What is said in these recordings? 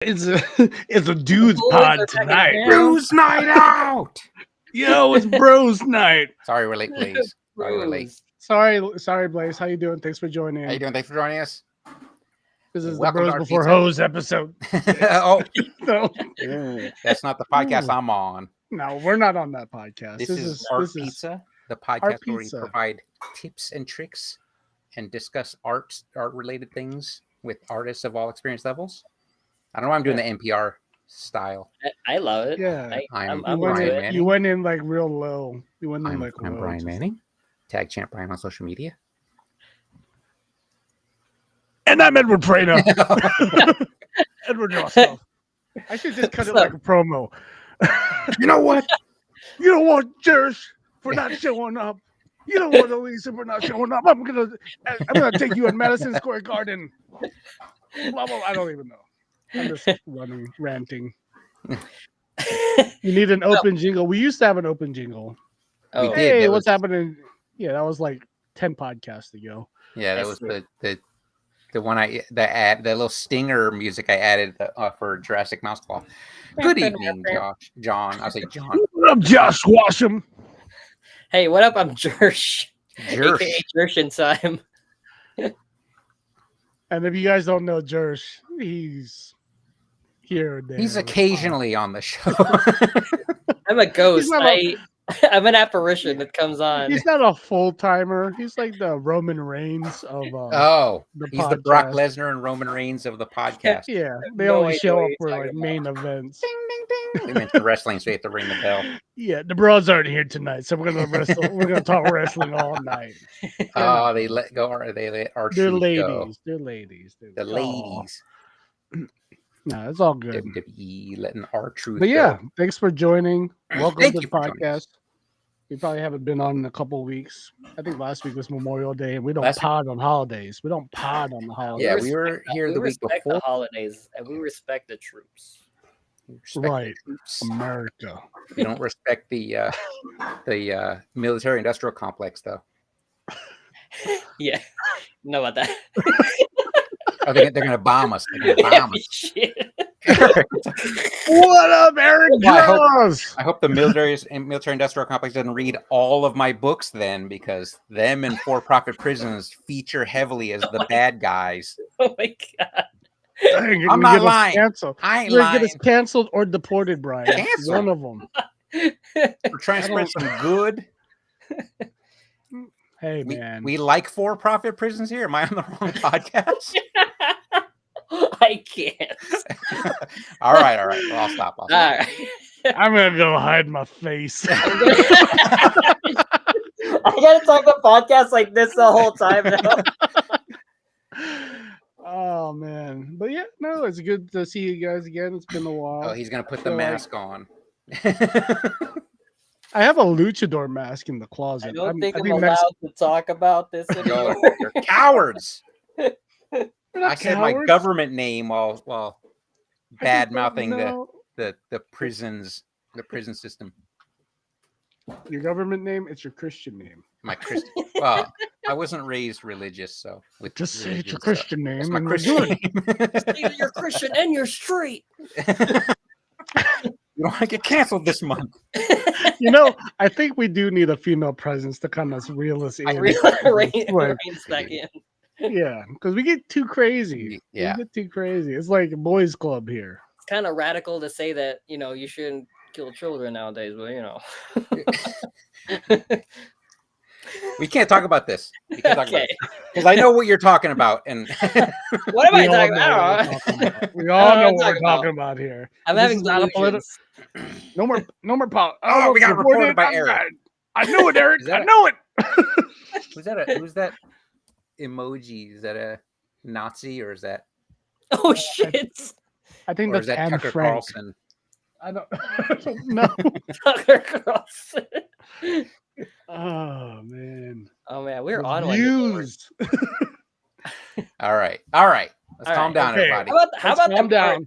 It's a it's a dude's boys pod are back in tonight. town. Bruce night out. Yo, it's bros night. Sorry we're late, please. Sorry we're late. Bros. Sorry, Blaze. How you doing? Thanks for joining. How you doing? Thanks for joining us. This is Welcome the to Bros our Before pizza. Hoes episode. Oh, So, that's not the podcast I'm on. no, we're not on that podcast. This is Art this is Pizza, the podcast where we Pizza. provide tips and tricks and discuss art related things with artists of all experience levels. I don't know why I'm doing the NPR style. I love it. Yeah. I'm I'm Brian into it. Manning. You went in like real low. You went in I'm like low. Brian Just- Manning. Tag Champ Brian on social media. And I'm Edward Prano. Edward Roscoe. I should just cut it like a promo. You know what? You don't want Jersh for not showing up. You don't want Elisa for not showing up. I'm gonna take you in Madison Square Garden. Blah, blah, I don't even know. I'm just ranting. You need an open jingle. We used to have an open jingle. Oh, did. Hey, that what's was- happening? Yeah, that was like 10 podcasts ago. Yeah, that I was see. the one the little stinger music I added for Jurassic Mouse Claw. Good evening, John. I say John. What up, Josh Washam? Hey, what up? I'm Jersh. Jersh. AKA Jersh and Sim. And if you guys don't know Jersh, he's here and there. He's occasionally on the show. I'm a ghost. not a- I'm an apparition that comes on. He's not a full timer. He's like the Roman Reigns of Oh, the he's the Brock podcast. Lesnar and Roman Reigns of the podcast. Yeah, they no only idea show what up you're for talking like about. main events. Ding, ding, ding. We mentioned wrestling, so you have to ring the bell. Yeah, the bros aren't here tonight, so we're gonna wrestle. We're gonna talk wrestling all night. Oh, they let our They're truth ladies. go. They're ladies. The ladies. No, it's all good. WWE letting our truth But yeah, go. thanks for joining. Welcome Thank to you the for joining us. podcast. We probably haven't been on in a couple of weeks. I think last week was Memorial Day, and we don't Last week- pod on holidays. We don't pod on the holidays. Yeah, We we were respect here we the week respect before. the holidays, and we respect the troops. We respect the Right. troops. America. We don't respect the military-industrial complex, though. Yeah, know about that. Oh, they're going to bomb us. They're going to bomb us. Shit. What up, Eric Well, I hope- Cross? I hope the military-industrial complex doesn't read all of my books then, because them and for-profit prisons feature heavily as the bad guys. Oh my god. Dang, you're I'm gonna not get us lying. Canceled. I ain't You're gonna lying. get us canceled or deported, Brian. Canceled. One of them. We're trying to I spread some good. Hey, We, man. we like for-profit prisons here. Am I on the wrong podcast? I can't. all right. Well, I'll stop. All right. I'm gonna go hide my face. I gotta talk the podcast like this the whole time now. Oh man, but yeah, no, it's good to see you guys again. It's been a while. Oh, he's gonna put the So, like, mask on. I have a luchador mask in the closet. I don't think I'm next- allowed to talk about this Yo, anymore. you're cowards. We're not I said my cowards. government name while I just bad don't mouthing know. the prison system. Your government name. It's your Christian name. My Christian. Well, I wasn't raised religious, so with Just say it's religion your stuff. Christian That's name. my and we're Christian good. name. Either you're Christian and you're straight. You don't want to get canceled this month. You know, I think we do need a female presence to kind of reel us in. Like, Rain's back in. yeah, because we get too crazy. Yeah. We get too crazy. It's like a boys' club here. It's kind of radical to say that, you shouldn't kill children nowadays, but We can't talk about this. We can't talk about Okay. this. Because I know what you're talking about. And What am I We all talking know about? what we're talking about. We I all don't know know what what we're I'm talking about here. I'm This having is not a delusions. No more pop. Oh, we got reported by I- Eric. I knew it, Eric. Is that I a- knew it. who's that emoji? Is that a Nazi or is that Oh shit! I think or is that's that Anne Tucker Frank. Carlson? I don't, I don't know. Tucker Carlson. Oh man. Oh man, we're on one. Discord. Views. All right. Let's All calm right, down, okay. everybody. How Let's about calm them down. art?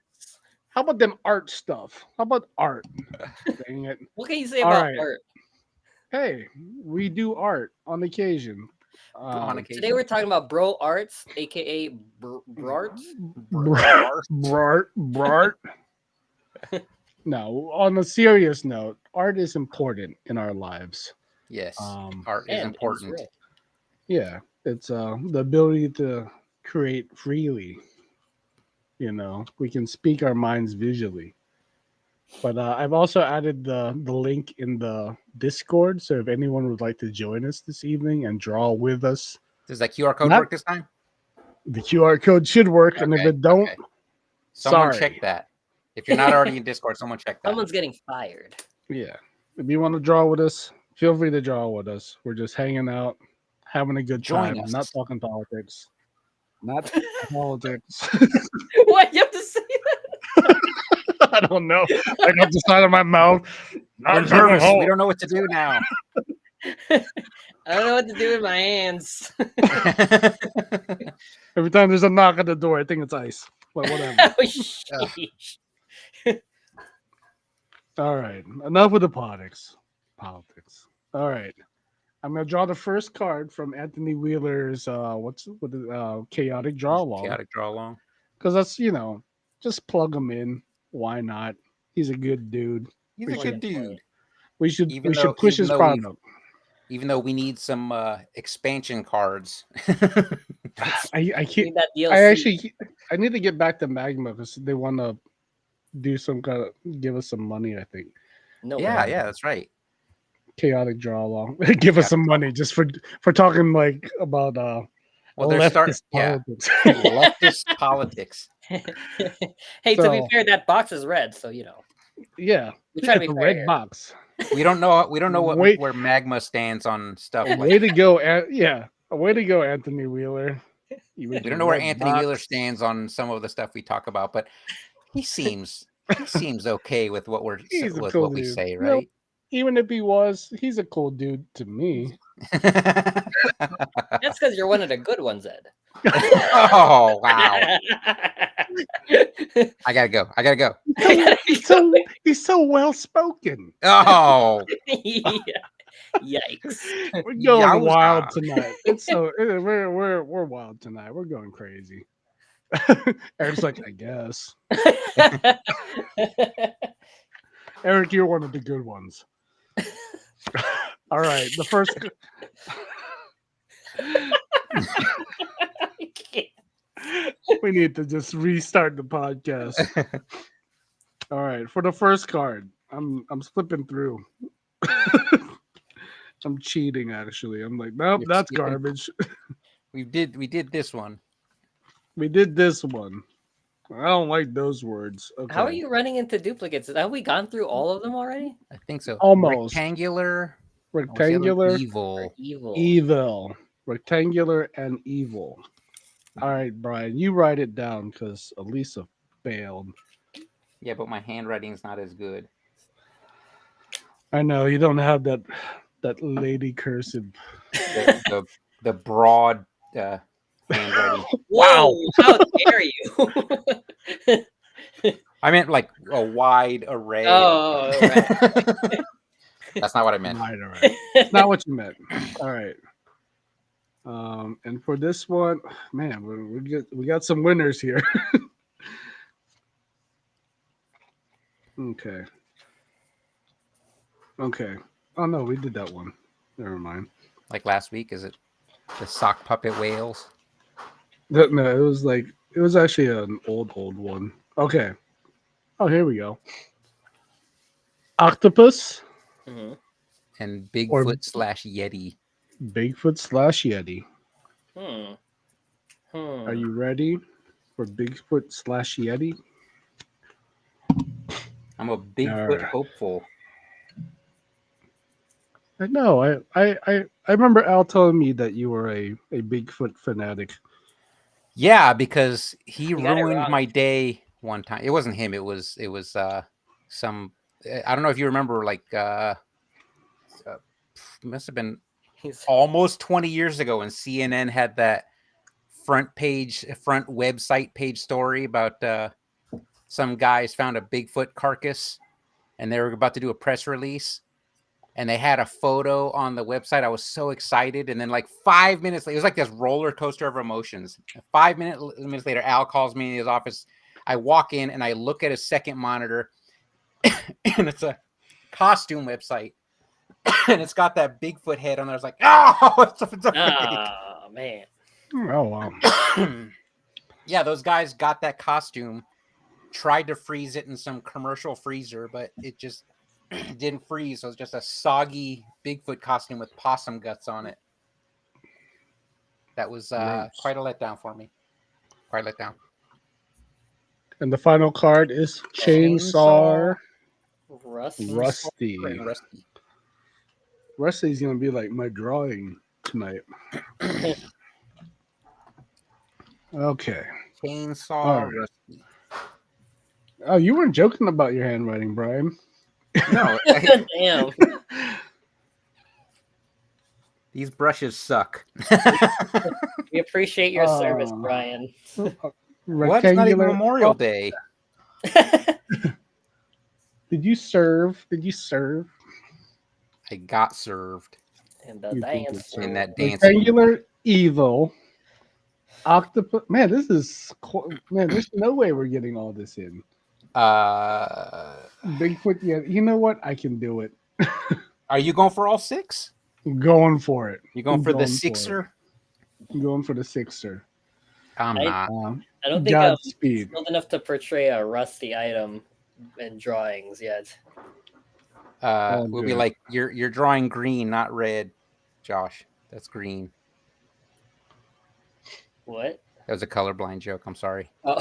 How about them art stuff? How about art? Dang it. What can you say All about right. art? Hey, we do art on occasion. on occasion. Today we're talking about bro arts, aka brart. Brart. No, on a serious note, art is important in our lives. Yes, Um, art is And important. Israel. yeah, it's the ability to create freely. We can speak our minds visually. But I've also added the link in the Discord, so if anyone would like to join us this evening and draw with us, Does that QR code Not- work this time? the QR code should work. And if Okay, it don't, okay. Someone sorry. check that. If you're not already in Discord, someone check that. Someone's getting fired. Yeah. If you want to draw with us, feel free to draw with us. We're just hanging out, having a good Join time, us. not talking politics. Not politics. What you have to say? I don't know. I got the side of my mouth. We're Not talking nervous. We politics. don't know what to do now. I don't know what to do with my hands. Every time there's a knock at the door, I think it's ice. But whatever. Oh, sheesh. All right. Enough with the politics. All right. I'm gonna draw the first card from Anthony Wheeler's chaotic draw along. Chaotic draw along. Because that's just plug him in. Why not? He's a good dude. He's We a good dude. We should Even though- push even his though product. Even though we need some expansion cards. I can't. Need that DLC. I need to get back to Magma because they want to do some kind of give us some money. I think No yeah, way. yeah, that's right. chaotic draw along. Give us some money just for talking like about Well, they're starting. leftist Yeah, politics. leftist politics. Hey, to be So- fair, that box is red, so Yeah, we try to be it's a fair red here. box. We don't know. We don't know Wait. where Magma stands on stuff. A Like, way to go, a way to go, Anthony Wheeler. we don't know where Anthony Wheeler stands on some of the stuff we talk about, but he seems okay with what He's a with cool what we dude. say, You know, right? Even if he was, he's a cool dude to me. That's because you're one of the good ones, Ed. Oh wow! I gotta go. He's so well spoken. Oh, Yeah. Yikes. We're going Yowza. wild tonight. It's so we're wild tonight. We're going crazy. Eric's like, I guess. Eric, you're one of the good ones. All right, the first. We need to just restart the podcast. All right, for the first card, I'm flipping through. I'm cheating actually. I'm like, nope, You're that's skipping. garbage. we did this one. We did this one. I don't like those words. Okay. How are you running into duplicates? Have we gone through all of them already? I think so. Almost. Rectangular. What's the other one? Rectangular, Evil. Evil. evil. Rectangular and evil. All right, Brian, you write it down because Elisa failed. Yeah, but my handwriting's not as good. I know you don't have that lady cursive. The broad handwriting. Wow! How dare you? I meant like a wide array. Oh, right. That's not what I meant. Right, all right. It's not what you meant. All right. And for this one, man, we got some winners here. Okay. Oh no, we did that one. Never mind. Like last week, is it the sock puppet whales? No, it was actually an old one. Okay. Oh, here we go. Octopus, Mhm. And Or- Bigfoot / Yeti. Bigfoot / Yeti. Hmm. Are you ready for Bigfoot / Yeti? I'm a Bigfoot Arr. hopeful. I know. I remember Al telling me that you were a Bigfoot fanatic. Yeah, because he got it ruined wrong. my day one time. It wasn't him. It was some. I don't know if you remember. Like, must have been He's almost 20 years ago when CNN had that front website page story about some guys found a Bigfoot carcass and they were about to do a press release. and they had a photo on the website. I was so excited, and then like 5 minutes later, it was like this roller coaster of emotions. 5 minutes later, Al calls me in his office. I walk in and I look at his second monitor, and it's a costume website, and it's got that Bigfoot head on there. I was like, oh, it's a fake. Oh man. Oh wow. Yeah, those guys got that costume, tried to freeze it in some commercial freezer, but it just didn't freeze. So it was just a soggy Bigfoot costume with possum guts on it. That was Nice. quite a letdown for me. Quite a letdown. And the final card is Chainsaw Rusty. Rusty. Rusty. Rusty's gonna be like my drawing tonight. Okay. Chainsaw All right. Rusty. Oh, you weren't joking about your handwriting, Brian. No, Damn. these brushes suck. We appreciate your service, Brian. What? It's not even Memorial Day. Did you serve? Did you serve? I got served And the You think dance. it's in that dance. Rectangular evil. Octopus. Man, this is man. There's no way we're getting all this in. Bigfoot. Yeah, you know what? I can do it. Are you going for all six? I'm going for it. You going I'm for the going sixer? I'm going for the sixer. I'm not. I don't think I'm Godspeed. skilled enough to portray a rusty item in drawings yet. Oh, We'll be good. like, you're drawing green, not red, Josh. That's green. What? That was a colorblind joke. I'm sorry. Oh.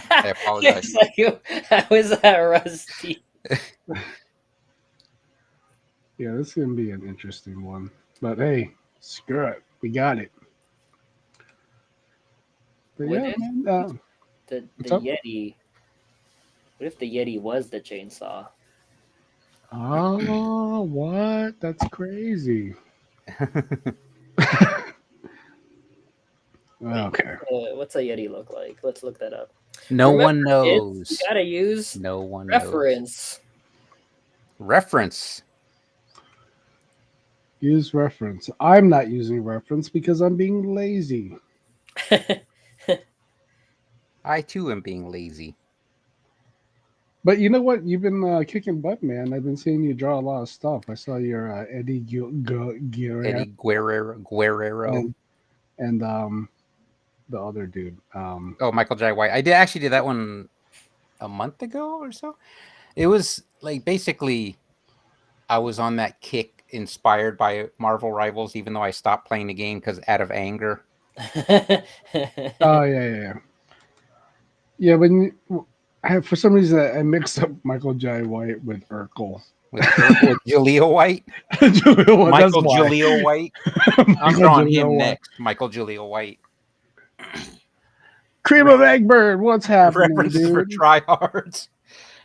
I apologize. It's like, how is that rusty? Yeah, this is gonna be an interesting one. But hey, screw it. We got it. But What yeah, if- man, The What's up? Yeti. What if the Yeti was the chainsaw? oh, what? That's crazy. Okay. What's a Yeti look like? Let's look that up. No Remember, one kids, knows. You gotta use No one knows. reference. Reference. Use reference. I'm not using reference because I'm being lazy. I too am being lazy. But you know what? You've been kicking butt, man. I've been seeing you draw a lot of stuff. I saw your Eddie Guerrero Eddie Guerrero. and the other dude. Oh, Michael J. White. I did that one a month ago or so. It was like basically I was on that kick inspired by Marvel Rivals, even though I stopped playing the game because out of anger. Oh yeah. Yeah, when for some reason I mixed up Michael J. White with Urkel. With Jaleel White. Michael Michael Jaleel White. I'm drawing him next. Michael Jaleel White. Cream of Eggbird, what's happening, References for dude? tryhards.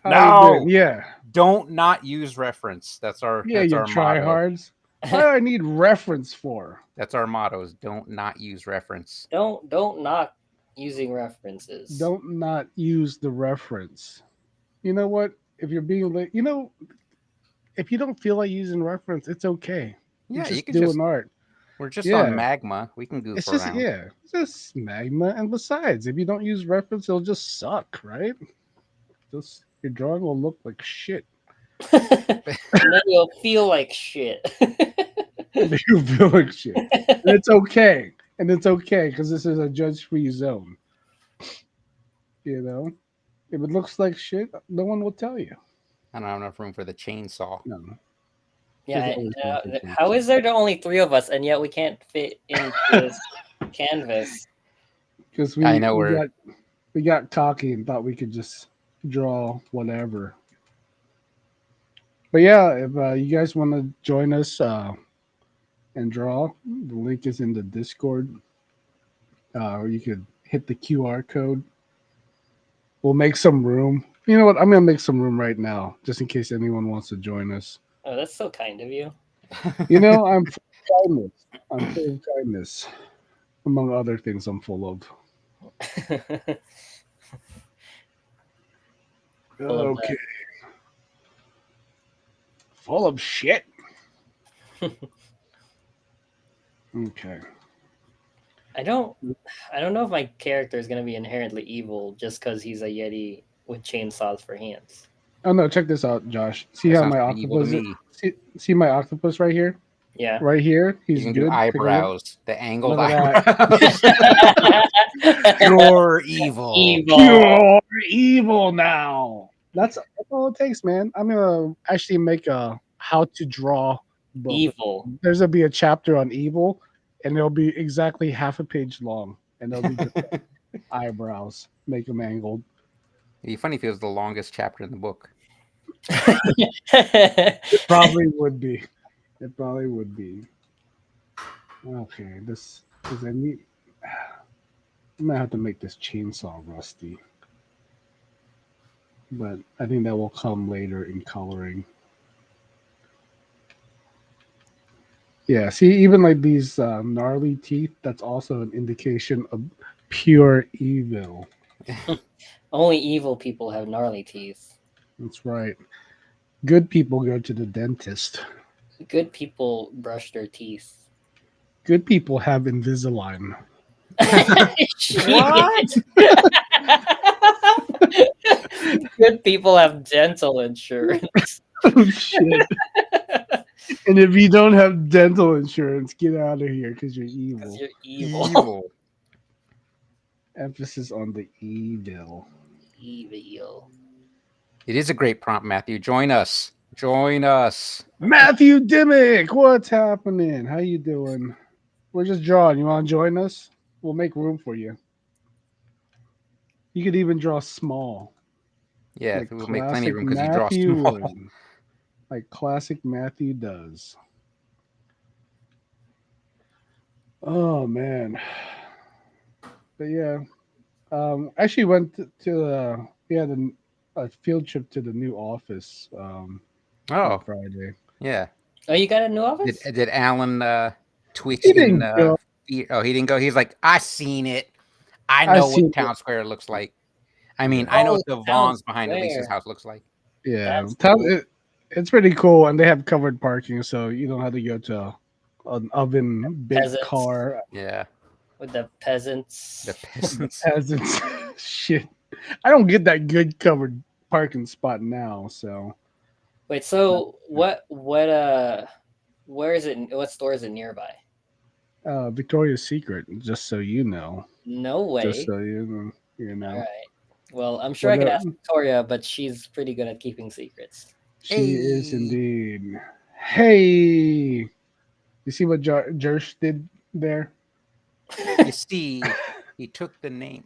How No. you doing? Yeah. Don't not use reference. That's our Yeah, that's you our motto. tryhards. What do I need reference for? That's our mottos. Don't not use reference. don't not using references. Don't not use the reference. You know what? If you're being late, if you don't feel like using reference, it's okay. Yeah, You're you can doing just. art. We're just Yeah. on Magma. We can goof It's just around. it's just magma. And besides, if you don't use reference, it'll just suck, right? Just your drawing will look like shit. And then you'll feel like shit. You feel like shit. And it's okay. And it's okay because this is a judge-free zone. You know, if it looks like shit, no one will tell you. I don't have enough room for the chainsaw. No. Yeah. There's always something. How is there only 3 of us and yet we can't fit into this canvas? Because I know we got cocky and thought we could just draw whatever. But yeah, if you guys want to join us and draw, the link is in the Discord. Or you could hit the QR code. We'll make some room. You know what? I'm gonna make some room right now, just in case anyone wants to join us. Oh, that's so kind of you. You know, I'm full of kindness. I'm full of kindness, among other things. I'm full of. Full of Okay. full of shit. Okay. I don't know if my character is gonna be inherently evil just because he's a Yeti with chainsaws for hands. Oh no, check this out, Josh. See That how sounds my pretty evil to octopus me. see my octopus right here? Yeah. Right here. You He's can good. do Take a look. eyebrows, the angled Look at eyebrows. Pure evil. Evil. Pure evil now. That's all it takes, man. I'm gonna actually make a how to draw book. Evil. There's gonna be a chapter on evil, and it'll be exactly half a page long, and it'll be just eyebrows, make them angled. It'd be funny if it was the longest chapter in the book. Probably would be. It probably would be. Okay, this is I need. I'm gonna have to make this chainsaw rusty, but I think that will come later in coloring. Yeah, see, even like these gnarly teeth, that's also an indication of pure evil. Only evil people have gnarly teeth. That's right. Good people go to the dentist. Good people brush their teeth. Good people have Invisalign. What? Good people have dental insurance. Oh, shit. And if you don't have dental insurance, get out of here because you're evil. 'Cause you're evil. Evil. Emphasis on the evil. Evil. It is a great prompt, Matthew. Join us. Join us. Matthew Dimmick, what's happening? How you doing? We're just drawing. You want to join us? We'll make room for you. You could even draw small. Yeah, Like we'll make plenty classic of room because you draw Matthew small. would. Like classic Matthew does. Oh man. But yeah. Actually went to we had a field trip to the new office on Oh, Friday. yeah. Oh, you got a new office? Did Alan twitch He in? didn't go. He didn't go. He's like, I seen it. I I know seen what Town Square looks like. I mean, Yeah. I know Oh, what the Town Vons behind Square. Elisa's house looks like. Yeah, That's cool. it's pretty cool, and they have covered parking, so you don't have to go to an oven big Peasants. car. Yeah, With the peasants. the peasants. Peasants. Shit, I don't get that good covered parking spot now. So Wait, so where is it? What store is it nearby? Victoria's Secret, just so you know, No way. just so you know. All right. Well, I'm sure I could ask Victoria, but she's pretty good at keeping secrets. She is Hey. indeed. Hey, you see what Jersh did there? You see, he took the name.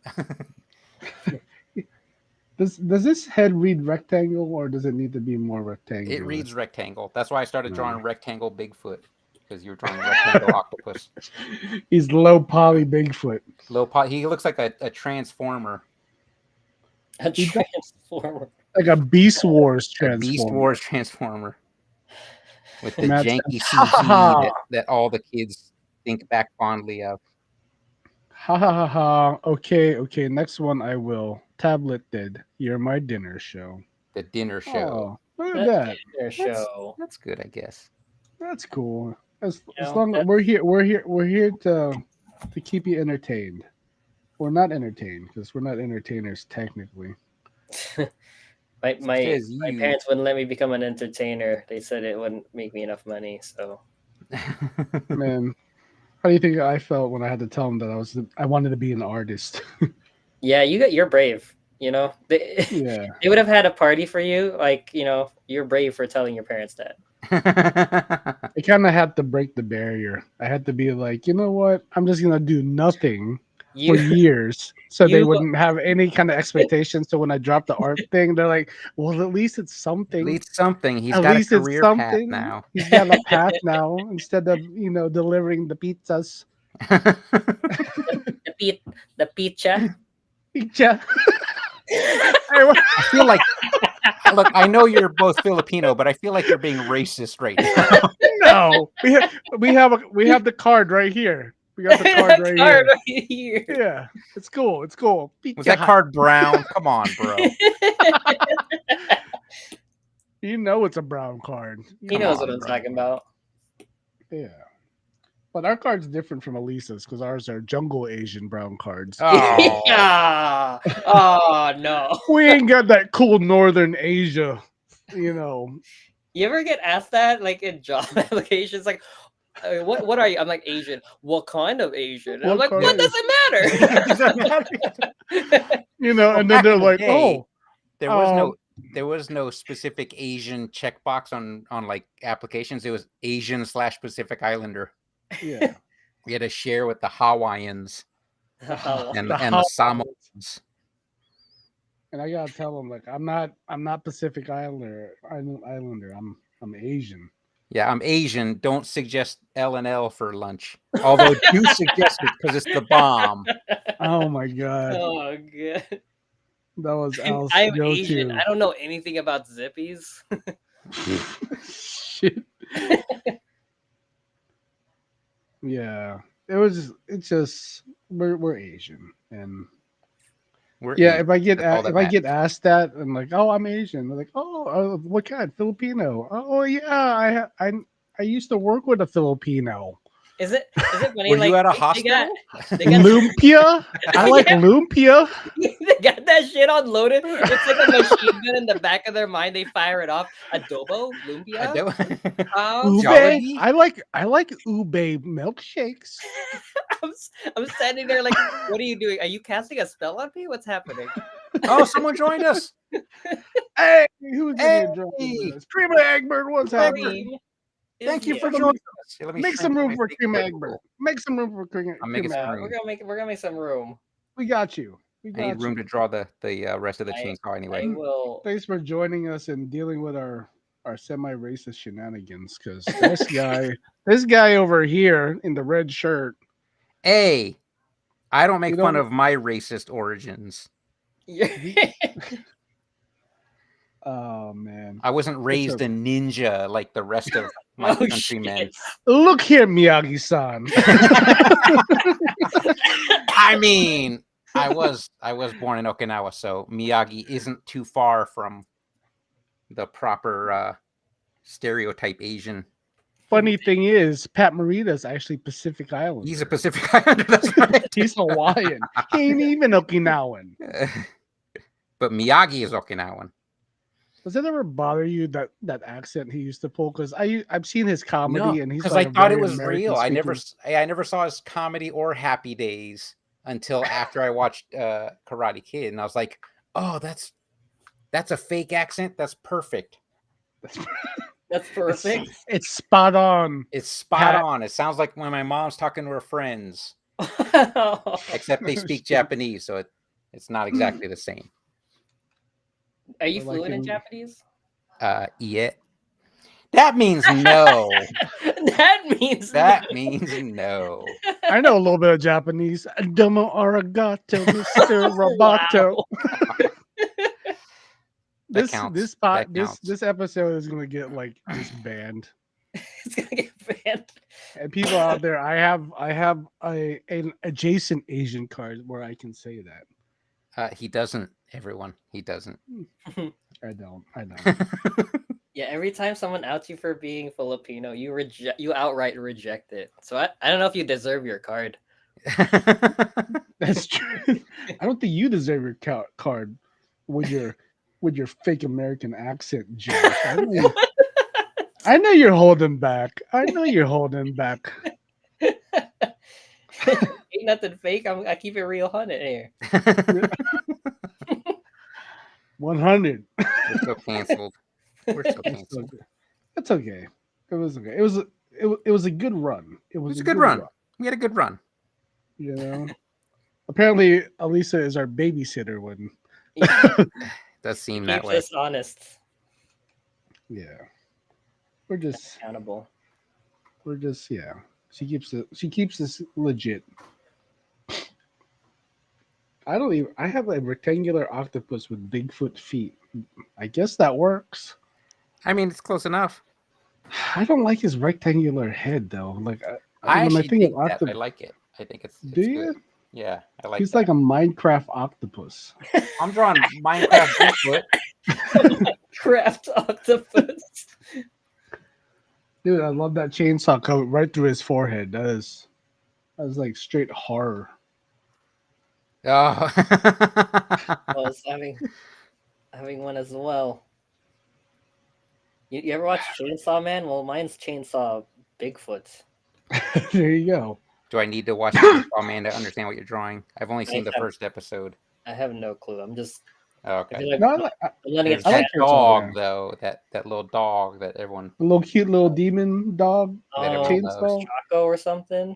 Does this head read rectangle or does it need to be more rectangular? It reads rectangle. That's why I started No. drawing rectangle Bigfoot, because you were drawing rectangle octopus. He's low poly Bigfoot. He looks like a transformer. A He does. transformer. Like a Beast Wars A transformer. Beast Wars transformer. With the Matt janky says, "Ha, ha, CG ha." that all the kids think back fondly of. Ha ha ha ha. Okay. Next one I will. Tablet did. You're my dinner show. The dinner show. Oh, look at that. Their show. That's good, I guess. That's cool. As know, long as we're here to keep you entertained. We're not entertained because we're not entertainers technically. My Says my you. parents wouldn't let me become an entertainer. They said it wouldn't make me enough money. So Man, how do you think I felt when I had to tell them that I wanted to be an artist? yeah, you're brave. You know, they Yeah. they would have had a party for you. Like, you know, you're brave for telling your parents that. I kind of had to break the barrier. I had to be like, you know what? I'm just gonna do nothing for You years, so they you- wouldn't have any kind of expectations. So when I drop the art thing, they're like, "Well, at least it's At something. least something. He's At got a least it's career path something. now. He's got a path now instead of delivering the pizzas." the pizza. Pizza. I feel like, look, I know you're both Filipino, but I feel like you're being racist right now. No, we have the card right here. We got the card right here. right here. Yeah, it's cool. It's cool. Was that card brown? Come on, bro. you know it's a brown card. He Come knows on, what I'm bro. talking about. Yeah. But our card's different from Elisa's because ours are jungle Asian brown cards. Oh, Yeah. Oh no. We ain't got that cool northern Asia, you know. You ever get asked that like in job applications? Like, what are you? I'm like Asian. What kind of Asian? And I'm What like, kind what of- does it Does that matter? You know, Well, and then back they're in the like, day, oh, there was no specific Asian checkbox on like applications. It was Asian/Pacific Islander. yeah. We had to share with the Hawaiians Oh, and The the Hawaiians. Samoans. And I gotta tell them like I'm not Pacific Islander. I'm Asian. Yeah, I'm Asian. Don't suggest L&L for lunch. Although do suggest it because it's the bomb. Oh my god, oh god. that was Al's I'm go-to. Asian. I don't know anything about zippies. Shit. Yeah, it's just we're Asian, and We're yeah, Asian. if I get That's all that if I get matters. asked that, I'm like, oh, I'm Asian. They're like, oh, what kind? Filipino. Oh yeah, I used to work with a Filipino. Is it funny? Were like you at a they hospital? They got, Lumpia. I like Yeah. lumpia. they got that shit on loaded. It's like a machine gun in the back of their mind. They fire it off. Adobo, I lumpia. don't- Ube. Jollibee? I like ube milkshakes. I'm standing there like, what are you doing? Are you casting a spell on me? What's happening? Oh, someone joined us. Hey, who's in here Hey. joining with us? Cream Egbert, what's happening? Cream is Thank you for here. joining us. Here, let me Make shrink some room my for big Cream Red Egbert. Bull. Make some room for Cream I'm making Cream some Egbert. room. We're gonna make some room. We got you. We I got need room you. to draw the rest of the I- chainsaw I anyway. will. Thanks for joining us and dealing with our semi-racist shenanigans. Because this guy over here in the red shirt. Hey, I don't make You fun don't- of my racist origins. Oh man. I wasn't raised a- a ninja like the rest of my Oh, countrymen. shit. Look here, Miyagi-san. I mean, I was born in Okinawa, so Miyagi isn't too far from the proper stereotype Asian. Funny thing is, Pat Morita's actually Pacific Islander. He's a Pacific Islander. That's right. He's Hawaiian. He ain't even Okinawan. But Miyagi is Okinawan. Does it ever bother you that accent he used to pull? Because I've seen his comedy and he's because like I a thought it very was American real. I speaking. never saw his comedy or Happy Days until after I watched Karate Kid, and I was like, oh, that's a fake accent. That's perfect. That's perfect. It's spot on. It's spot Pat- on. It sounds like when my mom's talking to her friends, except they speak Japanese, so it's not exactly the same. Are you I like fluent in him. Japanese? Yeah. That means no. That means That means no. I know a little bit of Japanese. Domo arigato, Mr. Roboto. Wow. That counts. This That counts. this episode is gonna get like just banned. It's gonna get banned. And people out there, I have an adjacent Asian card where I can say that. He doesn't. Everyone, he doesn't. I don't. Yeah, every time someone outs you for being Filipino, you outright reject it. So I don't know if you deserve your card. That's true. I don't think you deserve your card with your fake American accent, Josh. I know you're holding back. I know you're holding back. Ain't nothing fake. I keep it real 100 here. 100. We're so canceled. We're so It's canceled. okay. It's okay. It was okay. It was a good run. It was a good run. We had a good run. You know. Apparently, Elisa is our babysitter when. Does seem that Keeps way. us honest, Yeah. We're just accountable. yeah. She keeps us legit. I have a rectangular octopus with Bigfoot feet. I guess that works. I mean, it's close enough. I don't like his rectangular head though. Like I when actually think that. I like it. I think it's Do you? good. Yeah, I like. He's that. like a Minecraft octopus. I'm drawing Minecraft Bigfoot. Minecraft octopus. Dude, I love that chainsaw coming right through his forehead. That is like straight horror. Oh. I was having one as well. You ever watch Chainsaw Man? Well, mine's Chainsaw Bigfoot. There you go. Do I need to watch Chainsaw Man to understand what you're drawing? I've only seen the have- first episode. I have no clue. I'm just. Oh, I okay. feel like No, I'm letting it There's I like that Chainsaw dog Man. though, that little dog that everyone A little cute little demon dog. that everyone Chainsaw. loves. Chaco or something.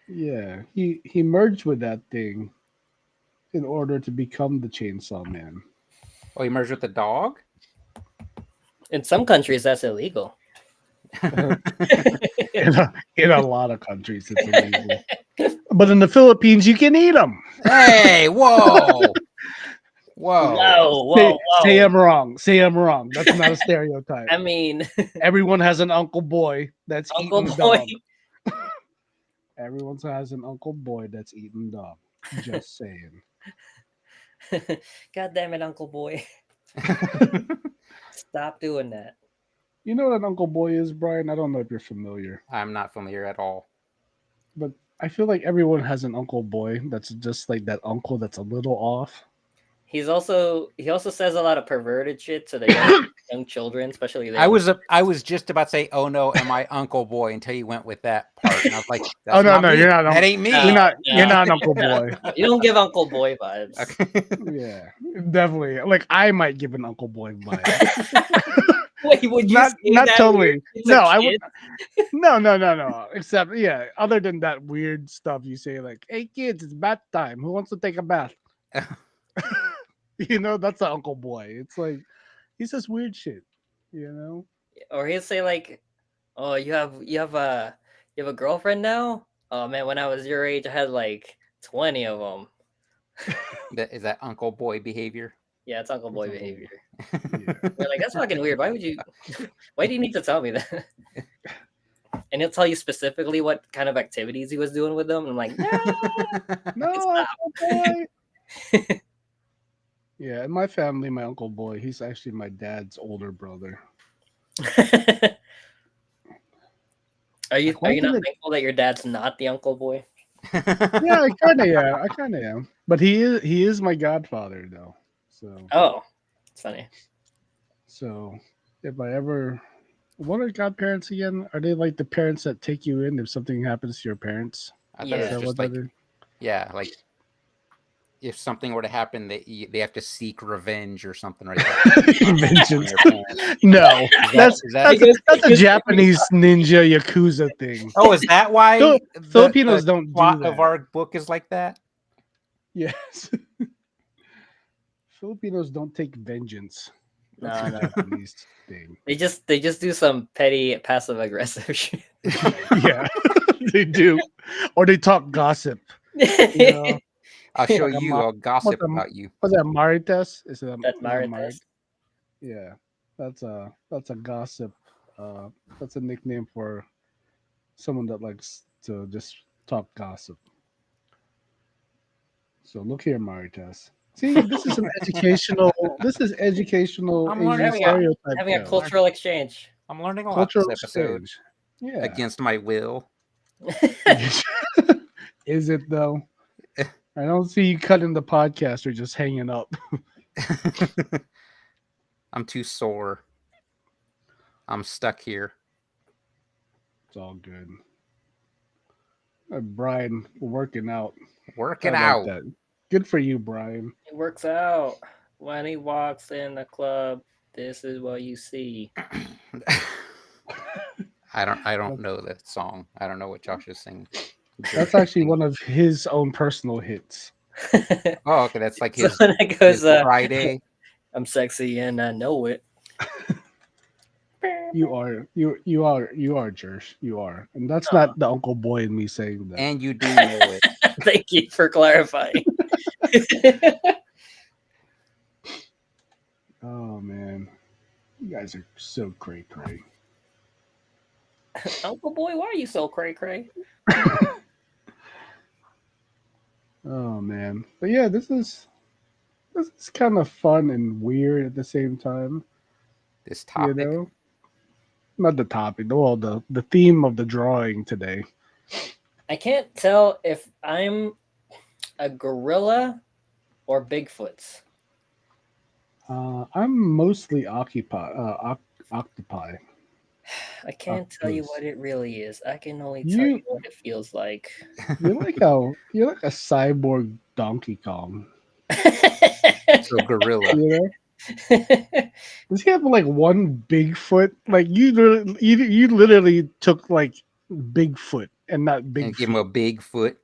Yeah, he merged with that thing in order to become the Chainsaw Man. Oh, he merged with the dog? In some countries, that's illegal. In a lot of countries, it's illegal. But in the Philippines, you can eat them. Hey, whoa. Whoa. Whoa, Say, whoa, say whoa! I'm wrong. Say I'm wrong. That's not a stereotype. I mean, Everyone has an Uncle Boy that's Uncle eating Boy. dog. Everyone has an Uncle Boy that's eating dog. Just saying. God damn it, Uncle Boy! Stop doing that. You know what an Uncle Boy is, Brian? I don't know if you're familiar, I'm not familiar at all. but I feel like everyone has an Uncle Boy that's just like that uncle that's a little off. He also says a lot of perverted shit to the young children, especially. I was just about to say, "Oh no, am I Uncle Boy?" until you went with that part, and I was like, That's Oh no, not no, me. you're not. That ain't me." No. You're not an Uncle Boy. You don't give Uncle Boy vibes. Okay. Yeah, definitely. Like I might give an Uncle Boy vibe. Wait, would you not say not that totally. it's a No, I would. kid? No. Except, yeah. Other than that weird stuff you say, like, "Hey kids, it's bath time. Who wants to take a bath?" You know, that's the Uncle Boy. It's like he says weird shit. You know. Or he'll say like, "Oh, you have a girlfriend now? Oh man, when I was your age, I had like 20 of them." Is that Uncle Boy behavior? Yeah, it's Uncle Boy Uncle Boy. behavior. Yeah. We're like, that's fucking weird. Why do you need to tell me that? And he'll tell you specifically what kind of activities he was doing with them. I'm like, no. No, Uncle Boy. Yeah, in my family, my Uncle Boy, he's actually my dad's older brother. Are you One thing not that- thankful that your dad's not the Uncle Boy? Yeah, I kind of am. But he is my godfather though. Oh, it's funny. So if I ever, what are godparents again? Are they like the parents that take you in if something happens to your parents? I thought Yeah. it Is was that just what like, that is? yeah, like if something were to happen, they have to seek revenge or something, right? From Vengeance. your parents. No, that's Is that- that's a Japanese ninja yakuza thing. Oh, is that why Filipinos the don't do plot that. of our book is like that? Yes. Filipinos don't take vengeance. That's No, a no. Japanese thing. They just do some petty passive aggressive shit. Yeah, they do. Or they talk gossip. You know? I'll show Like a you. mo- I'll gossip a- about you. What's that, Marites? Is it That's is it Marites. Yeah, that's a gossip. That's a nickname for someone that likes to just talk gossip. So look here, Maritas. See, this is an educational. This is educational I'm Asian learning stereotype. Having a show. cultural exchange. I'm learning a lot cultural this episode exchange. Yeah. against my will. Is it though? I don't see you cutting the podcast or just hanging up. I'm too sore. I'm stuck here. It's all good. Brian, working out. Working I like out. that. Good for you, Brian. It works out. When he walks in the club, this is what you see. I don't know that song. I don't know what Josh is singing. That's actually one of his own personal hits. Oh, okay. That's like So his, when it goes, his Friday. I'm sexy and I know it. You are Jersh. You are. And that's not the Uncle Boy in me saying that. And you do know it. Thank you for clarifying. Oh man. You guys are so cray cray. Uncle Boy, why are you so cray cray? Oh man. But yeah, this is kind of fun and weird at the same time. this You topic. know, not the topic. Well, the theme of the drawing today. I can't tell if I'm a gorilla or Bigfoot. I'm mostly octopi. I can't tell you Octopus. what it really is. I can only tell you You what it feels like. you're like a cyborg Donkey Kong. So gorilla. You know, does he have like one big foot? Like you literally took like Bigfoot and not big And give him a big foot.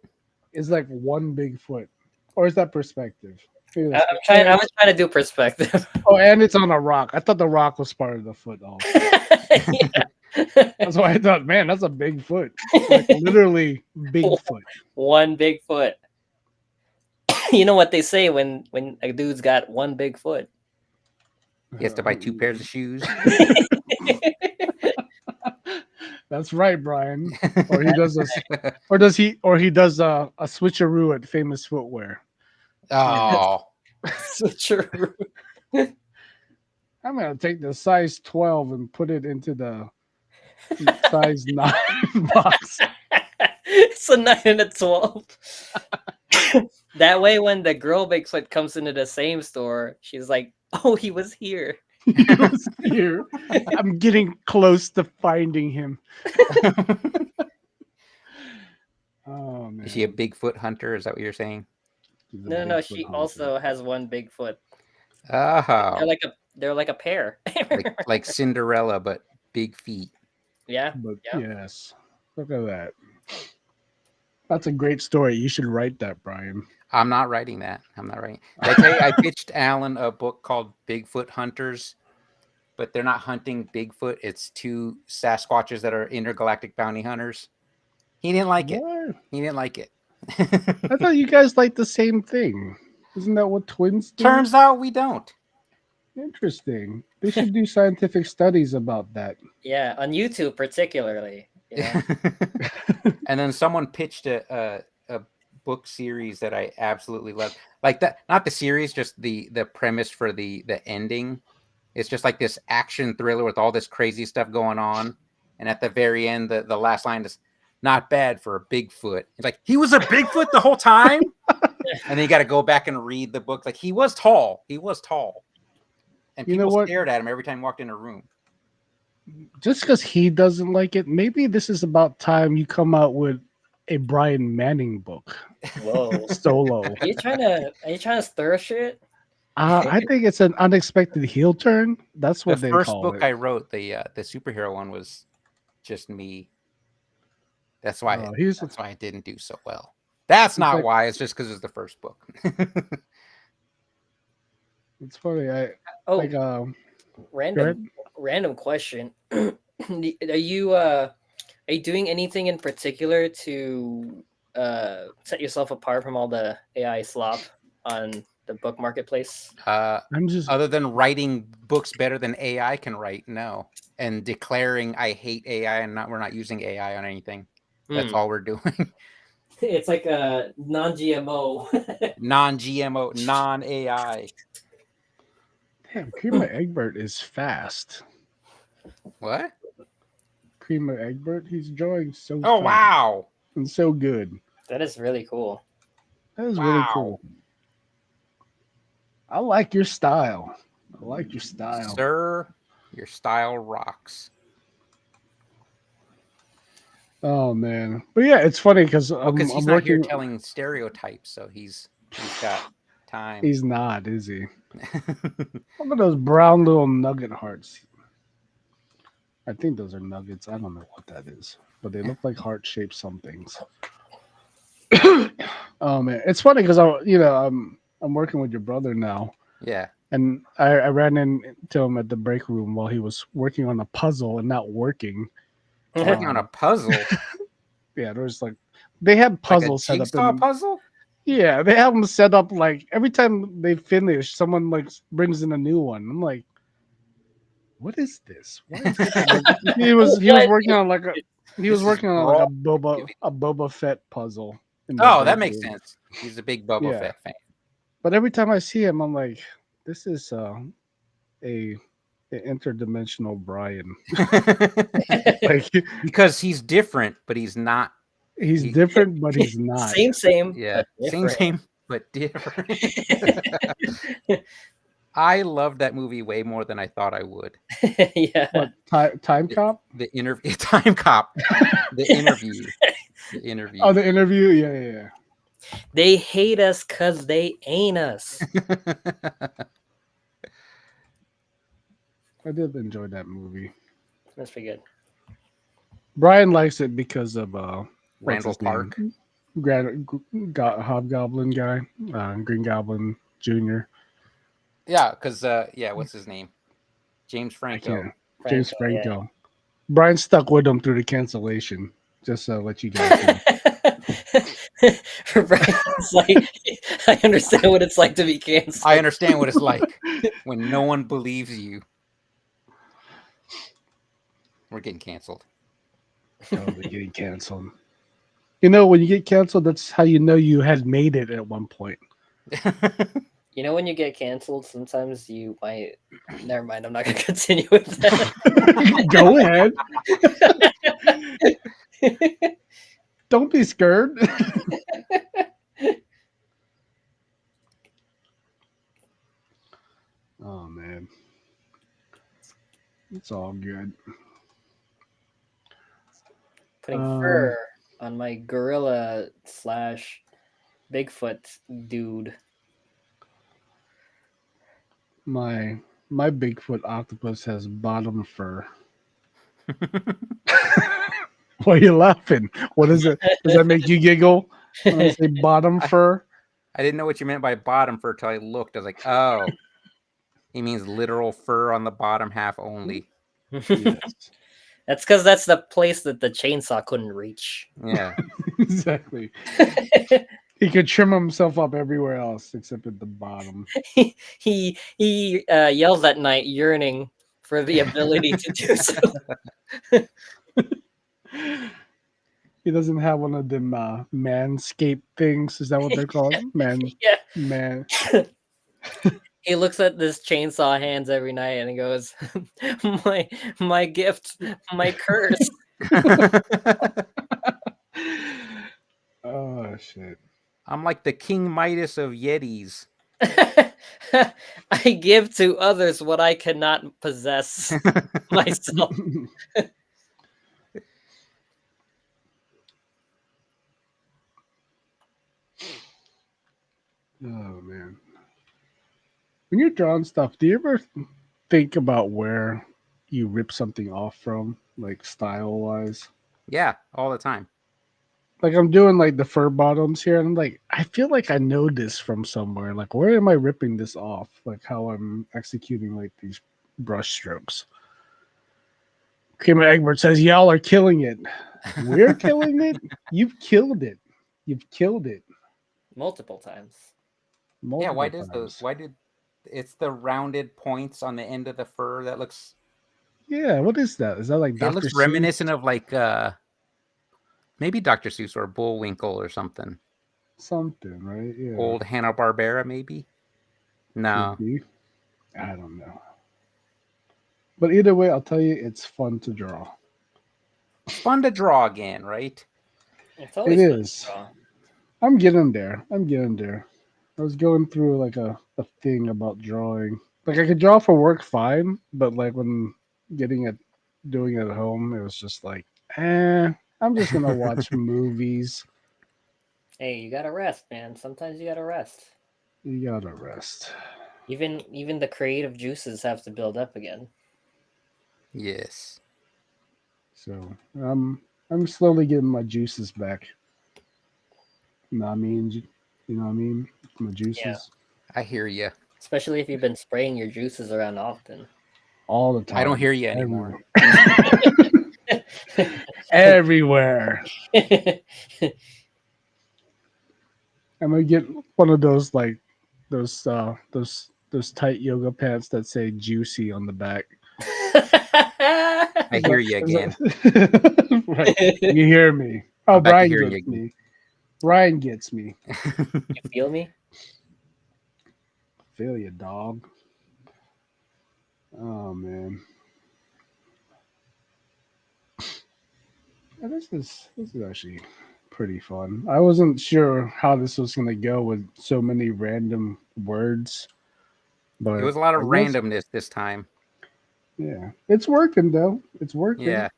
It's like one big foot, or is that perspective? Maybe I'm that's trying. I was trying to do perspective. Oh, and it's on a rock. I thought the rock was part of the foot. Also, Yeah. that's why I thought, man, that's a big foot. Like literally Bigfoot. One big foot. You know what they say when a dude's got one big foot? He has to buy 2 pairs of shoes. That's right, Brian. Or he does a, or he does a switcheroo at Famous Footwear. Oh, So true. I'm gonna take the size 12 and put it into the size 9 box. It's a 9 and a 12. That way, when the girl Bigfoot comes into the same store, she's like, "Oh, he was here." He was here. I'm getting close to finding him. Oh man. is she a Bigfoot hunter? Is that what you're saying? He's a No, Bigfoot she hunter. also has one big foot. Oh, They're like a pair. like Cinderella, but big feet. Yeah. But Yeah. yes, look at that. That's a great story. You should write that, Brian. I'm not writing that. I'm not writing. Did I tell you I pitched Alan a book called Bigfoot Hunters, but they're not hunting Bigfoot. It's 2 Sasquatches that are intergalactic bounty hunters. He didn't like it. What? He didn't like it. I thought you guys liked the same thing. Isn't that what twins do? Turns out we don't. Interesting. They should do scientific studies about that. Yeah. On YouTube, particularly. Yeah. And then someone pitched a book series that I absolutely love. Like that, not the series, just the premise for the ending. It's just like this action thriller with all this crazy stuff going on. And at the very end, the last line is not bad for a Bigfoot. It's like, he was a Bigfoot the whole time? And then you got to go back and read the book. Like, he was tall. He was tall. And You know people what? stared at him every time he walked in a room. Just because he doesn't like it, maybe this is about time you come out with a Brian Manning book Whoa. solo. Are you trying to stir shit? I think it's an unexpected heel turn. That's what The they first call book it. I wrote, the superhero one, was just me. That's why. Oh, That's why I didn't do so well. That's not like- why. It's just because it's the first book. It's funny. I Oh, like go random question. Are you doing anything in particular to set yourself apart from all the AI slop on the book marketplace? I'm just Other than writing books better than AI can write, no. And declaring I hate AI and we're not using AI on anything. That's all we're doing. It's like a non-GMO. Non-GMO, non-AI. damn. Creamer Egbert is fast. What? Creamer Egbert, he's drawing so. Oh, fast wow. and so good. That is really cool. That is really Wow. cool. I like your style. I like your style. Sir, your style rocks. Oh man, but yeah, it's funny because Because I'm he's not here working. telling stereotypes, so he's got time. He's not, is he? Look at those brown little nugget hearts. I think those are nuggets. I don't know what that is, but they look like heart-shaped somethings. Oh man, it's funny because I'm working with your brother now, Yeah. and I ran into him at the break room while he was working on a puzzle and not working. Working on a puzzle. Yeah, there's like they have puzzles like a set jigsaw up. puzzle? Yeah, they have them set up like every time they finish, someone like brings in a new one. I'm like, what is this? Why is this? Like, he was working on like This is raw. a Boba Fett puzzle. in the Oh, that break makes room. sense. He's a big Boba Yeah. Fett fan. But every time I see him, I'm like, this is a interdimensional Brian. Like Because he's different, but he's not. he's different, but he's not. Same, Yeah, but same, different. same, but different. I loved that movie way more than I thought I would. Yeah. What time cop? The interview, Time Cop, the interview. Oh, the interview. Yeah. They hate us because they ain't us. I did enjoy that movie. That's pretty good. Brian likes it because of Randall Park. Hobgoblin guy, Green Goblin Jr. Yeah, because what's his name? James Franco. James yeah. Franco. Brian stuck with him through the cancellation. Just to let you guys know. Brian's like, I understand what it's like to be canceled. I understand what it's like when no one believes you. We're getting canceled. Totally getting canceled. You know, when you get canceled, that's how you know you had made it at one point. You know, when you get canceled, sometimes you might. Never mind. I'm not going to continue with that. Go ahead. Don't be scared. Oh man, it's all good. Putting fur on my gorilla / Bigfoot dude. My Bigfoot octopus has bottom fur. Why are you laughing? What is it? Does that make you giggle when I say bottom fur? I didn't know what you meant by bottom fur till I looked. I was like, oh, he means literal fur on the bottom half only. Yes, That's because that's the place that the chainsaw couldn't reach. Yeah. exactly. He could trim himself up everywhere else except at the bottom. he yells at night, yearning for the ability to do so. He doesn't have one of them manscape things. Is that what they're called? Man. He looks at this chainsaw hands every night and he goes, my gift, my curse. Oh shit. I'm like the King Midas of Yetis. I give to others what I cannot possess myself. Oh man. When you're drawing stuff, do you ever think about where you rip something off from, like style wise? Yeah, all the time. Like I'm doing like the fur bottoms here, and I'm like, I feel like I know this from somewhere. Like, where am I ripping this off? Like how I'm executing like these brush strokes. Kramer Egbert says, y'all are killing it. We're killing it. You've killed it. You've killed it. Multiple times. Yeah, why did it's the rounded points on the end of the fur that looks Yeah, what is that? Is that like Dr. It looks Seuss? Reminiscent of like maybe Dr. Seuss or Bullwinkle or something. Something, right? Yeah. Old Hanna-Barbera, maybe? No. I don't know. But either way, I'll tell you, it's fun to draw. It's fun to draw again, right? It's always It fun is. to draw. I'm getting there. I was going through like a thing about drawing. Like I could draw for work fine, but like when doing it at home, it was just like, I'm just gonna watch movies. Hey, you gotta rest, man. Sometimes you gotta rest. You gotta rest. Even the creative juices have to build up again. Yes. So I'm slowly getting my juices back. You know what I mean? My juices. Yeah. I hear you. Especially if you've been spraying your juices around often. All the time. I don't hear you anymore. Everywhere. I'm gonna get one of those like those tight yoga pants that say juicy on the back. I hear you again. Right. You hear me. Oh, Brian gets me. Brian gets me. You feel me? Feel you, dog. Oh Oh man. Yeah, this is actually pretty fun. I wasn't sure how this was gonna go with so many random words, It but was a lot of I guess randomness this time. yeah, it's working though. It's working. Yeah.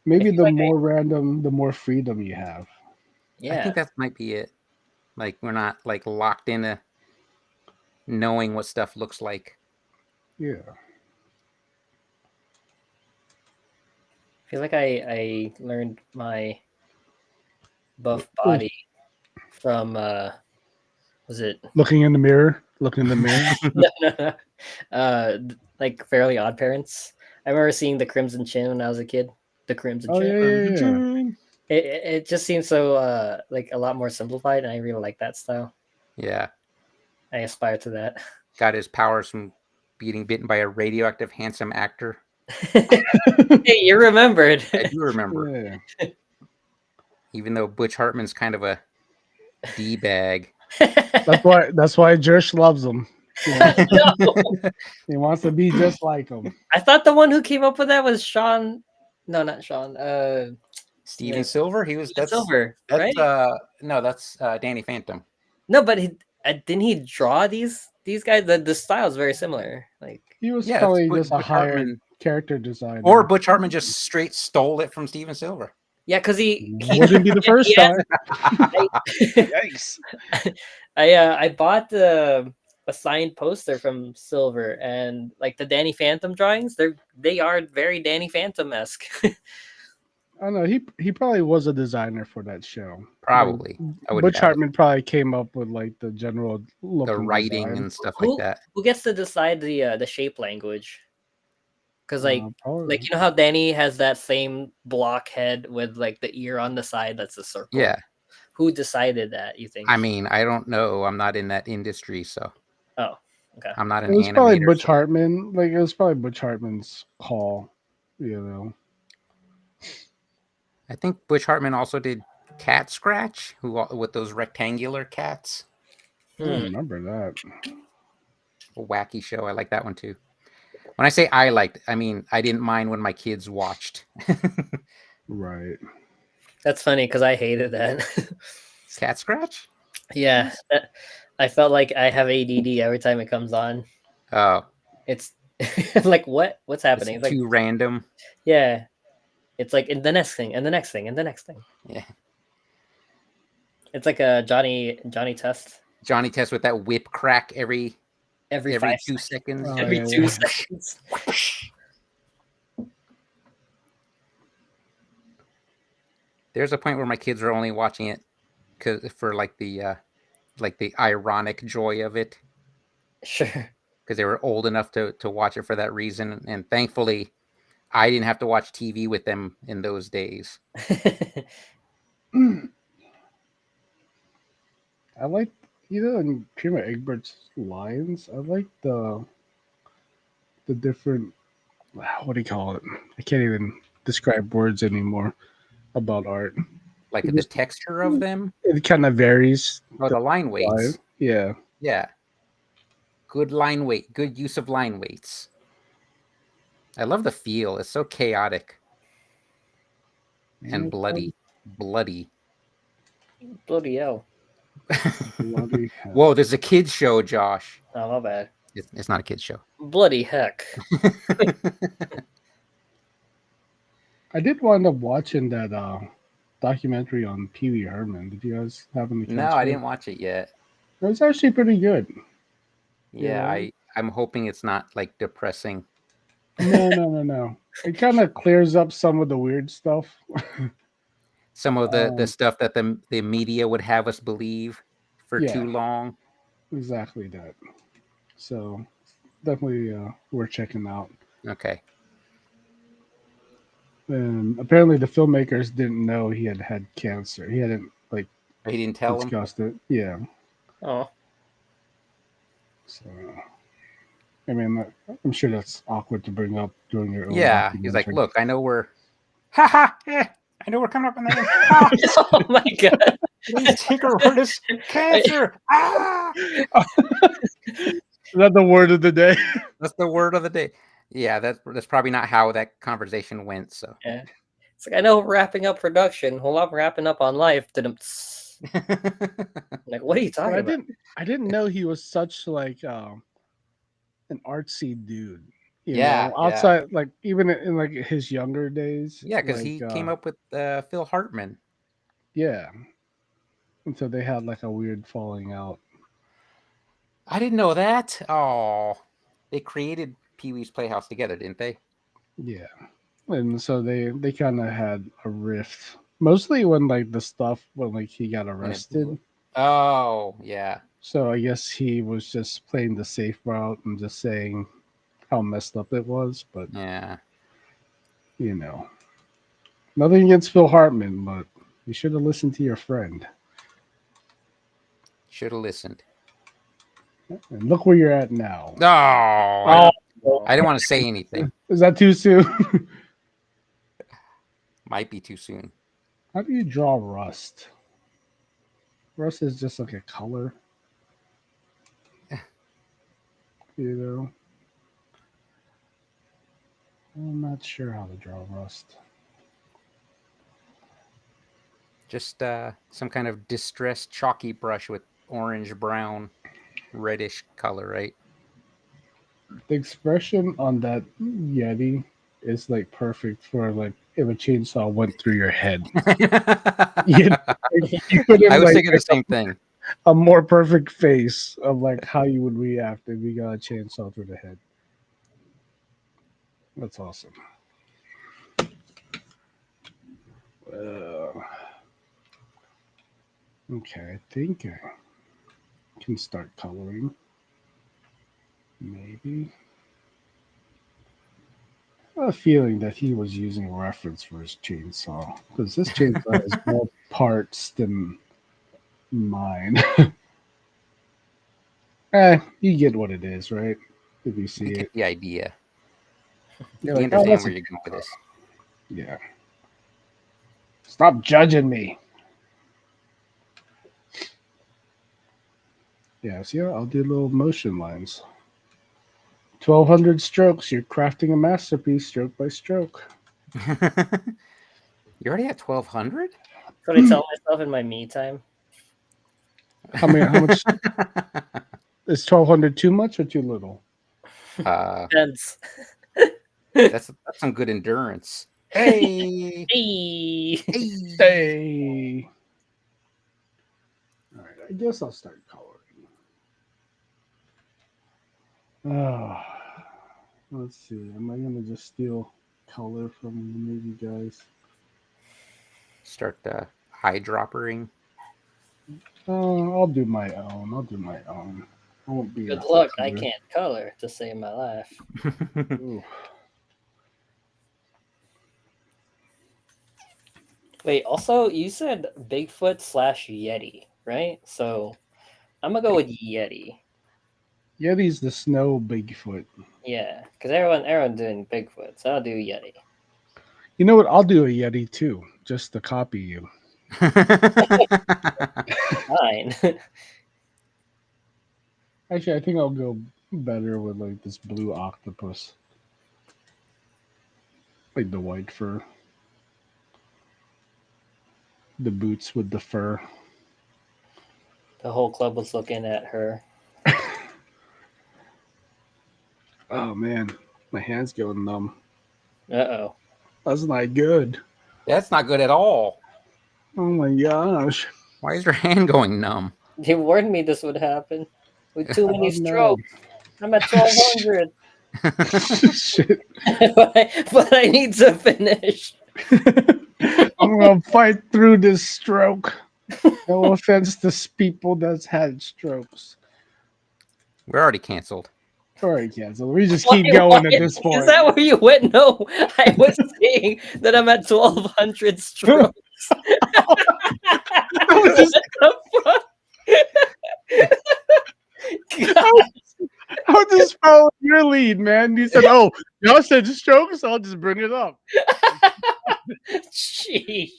Maybe feel the like more random, the more freedom you have. I Yeah. think that might be it. Like we're not like locked into knowing what stuff looks like. Yeah. I feel like I learned my buff Oh, body from was it looking in the mirror. Looking in the mirror. no, no, no. Like Fairly Odd Parents. I remember seeing the Crimson Chin when I was a kid. The Crimson Oh Chin. yeah, yeah, yeah. It just seems so like a lot more simplified, and I really like that style. Yeah. I aspire to that. Got his powers from being bitten by a radioactive handsome actor. Hey, you remembered. I do remember. Yeah. Even though Butch Hartman's kind of a D bag. That's why Jersh loves him. No, He wants to be just like him. I thought the one who came up with that was Sean. No, not Sean. Steven Yeah. Silver. He was that's Silver, that's right? no, that's Danny Phantom. No, but didn't he draw these guys? The style is very similar. Like, He was Yeah, probably it's just a Butch hired Hartman. character designer. Or Butch Hartman just straight stole it from Steven Silver. yeah, because he wouldn't be the first he has- time. Yikes. I bought a signed poster from Silver, and like the Danny Phantom drawings, they are very Danny Phantom esque. I don't know. He probably was a designer for that show. Probably. I Like, wouldn't Butch doubt it. Hartman probably came up with like the general look The and writing design. and stuff like who that. who gets to decide the shape language? Because like Probably. you know how Danny has that same block head with like the ear on the side that's a circle. Yeah. Who decided that? You think? I mean, I don't know. I'm not in that industry, so Oh, okay. I'm not an It was probably animator. Butch so- Hartman. Like it was probably Butch Hartman's call. You know. I think Butch Hartman also did Cat Scratch, with those rectangular cats. I don't Hmm. remember that. A wacky show. I like that one too. When I say I liked, I mean I didn't mind when my kids watched. Right. That's funny because I hated that. Cat Scratch? Yeah, I felt like I have ADD every time it comes on. Oh, It's like what's happening? it's It's like too random. yeah, it's like in the next thing and the next thing and the next thing. Yeah. It's like a Johnny Test Johnny Test with that whip crack every every 2 5 seconds. Oh, every yeah, 2 yeah. seconds. There's a point where my kids are only watching it for like the ironic joy of it, Sure. because they were old enough to watch it for that reason. And thankfully, I didn't have to watch TV with them in those days. I like in Prima Egbert's lines. I like the different. What do you call it? I can't even describe words anymore about art. Like the texture of them, It kind of varies. or the line weights. Line. Yeah. Yeah. Good line weight, good use of line weights. I love the feel. It's so chaotic and bloody. Bloody hell. Bloody hell. Whoa, there's a kids show, Josh. Oh, my bad. It's not a kids show. Bloody heck. I did wind up watching that documentary on Pee Wee Herman. Did you guys have any? No, I didn't watch it yet. It was actually pretty good. Yeah, Yeah. I'm hoping it's not like depressing. No. It kind of clears up some of the weird stuff. Some of the stuff that the media would have us believe for Yeah. too long. Exactly that. So definitely worth checking out. Okay. And apparently the filmmakers didn't know he had cancer. He hadn't He didn't tell them. discussed it. Yeah. Oh, So I mean, I'm sure that's awkward to bring up during your own. Yeah, he's like, documentary. look, I know we're, I know we're coming up on the end. Ha, oh my god. please take her word as cancer. Ah! that the word of the day? That's the word of the day. Yeah, that's probably not how that conversation went. So Yeah. It's like I know wrapping up production. Well, I'm wrapping up on life. Like, what are you But talking about? I didn't know he was such like an artsy dude. You Yeah, know, yeah. outside like even in like his younger days. Yeah, because Like he came up with Phil Hartman. yeah. And so they had like a weird falling out. I didn't know that. Oh, they created Pee Wee's Playhouse together, didn't they? Yeah. And so they kind of had a rift. Mostly when like the stuff when like he got When it blew arrested. up. Oh, yeah. So I guess he was just playing the safe route and just saying how messed up it was, but Yeah. you know, nothing against Phil Hartman, but you should have listened to your friend. Should have listened. And look where you're at now. No, Oh, I didn't want to say anything. is that too soon? Might be too soon. How do you draw rust? Rust is just like a color, you know. I'm not sure how to draw rust. Just some kind of distressed chalky brush with orange, brown, reddish color, right? The expression on that Yeti is like perfect for like if a chainsaw went through your head. You, you put in I was like thinking the same thing. a more perfect face of like how you would react if you got a chainsaw through the head. That's awesome. Uh, okay, I think I can start coloring. Maybe. I have a feeling that he was using reference for his chainsaw because this chainsaw has more parts than mine. You get what it is, right? If you You see get it, the idea. you're You like, oh, understand that's where a you're going with this. yeah. Stop judging me. Yeah, see, I'll do little motion lines. 1,200 strokes. You're crafting a masterpiece, stroke by stroke. You already at 1,200? That's what I tell myself in my me time. How many? How much is 1,200 too much or too little? Depends. That's some good endurance. Hey, Hey. hey. Hey. All right, I guess I'll start coloring. Oh, let's see. Am I gonna just steal color from the movie guys? Start eyedroppering. I'll do my own. I'll do my own. I won't be. Good luck. I can't color to save my life. Ooh. Wait, also, you said Bigfoot / Yeti, right? So I'm gonna go with Yeti. Yeti's the snow Bigfoot. Yeah, because everyone doing Bigfoot, so I'll do Yeti. You know what? I'll do a Yeti too, just to copy you. Fine. Actually, I think I'll go better with like this blue octopus, like the white fur, the boots with the fur. The whole club was looking at her. Oh man, my hands going numb. Uh-oh. That's not good. That's not good at all. Oh my gosh. Why is your hand going numb? He warned me this would happen. With too many Oh, no. strokes. I'm at 1,200. Shit. but I need to finish. I'm gonna fight through this stroke. No offense to people that's had strokes. We're already canceled. All right, cancel. We just keep going at this point. Is that where you went? No, I was saying that I'm at 1,200 strokes. I was just, What the fuck? I was just following your lead, man. You said, "Oh, y'all said strokes." I'll just bring it up. Sheesh.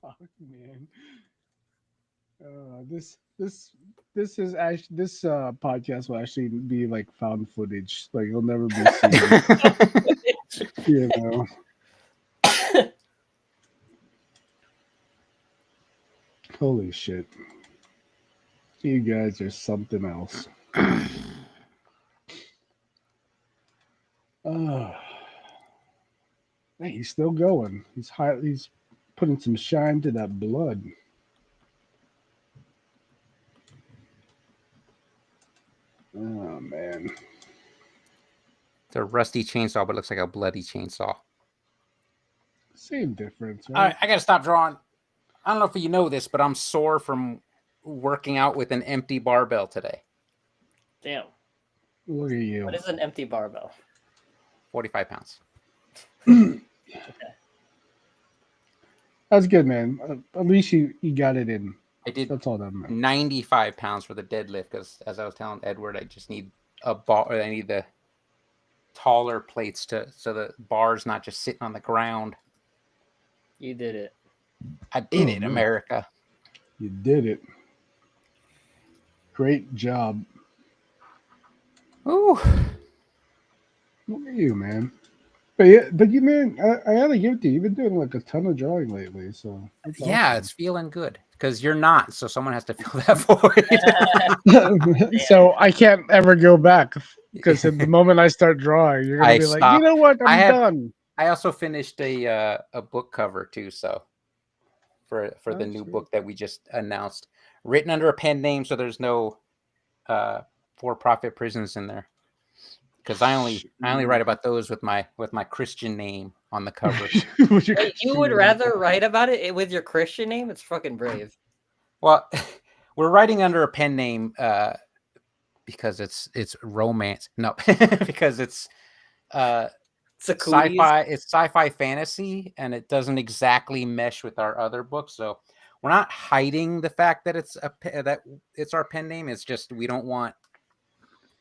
Fuck, man. This this is actually this podcast will actually be like found footage. Like it'll never be seen. You know. Holy shit. You guys are something else. Oh. Hey, he's still going. He's putting some shine to that blood. Oh man. It's a rusty chainsaw, but it looks like a bloody chainsaw. Same difference, All right? right, I gotta stop drawing. I don't know if you know this, but I'm sore from working out with an empty barbell today. Damn. Look at you. What is an empty barbell? 45 pounds. That's good, man. At least you got it in. I did That's all that matters. 95 pounds for the deadlift because, as I was telling Edward, I just need a bar. Or I need the taller plates so the bar's not just sitting on the ground. You did it. I did Oh, it, man. America. You did it. Great job. Ooh. Look at you, man. But you, man, I gotta give it to you. You've been doing like a ton of drawing lately, so that's Yeah, awesome. it's feeling good because you're not, so someone has to fill that void. So I can't ever go back because the moment I start drawing, you're gonna I be like, stopped. you know what? I I'm have- done. I also finished a book cover too, so for the Oh, new sweet. book that we just announced, written under a pen name, so there's no for-profit prisons in there. Because I only write about those with my Christian name on the cover. With your Wait, you would Christian rather write about it with your Christian name? It's fucking brave. Well, we're writing under a pen name because it's romance. No, because it's Sakudi's? sci-fi. It's sci-fi fantasy, and it doesn't exactly mesh with our other books. So we're not hiding the fact that it's our pen name. It's just we don't want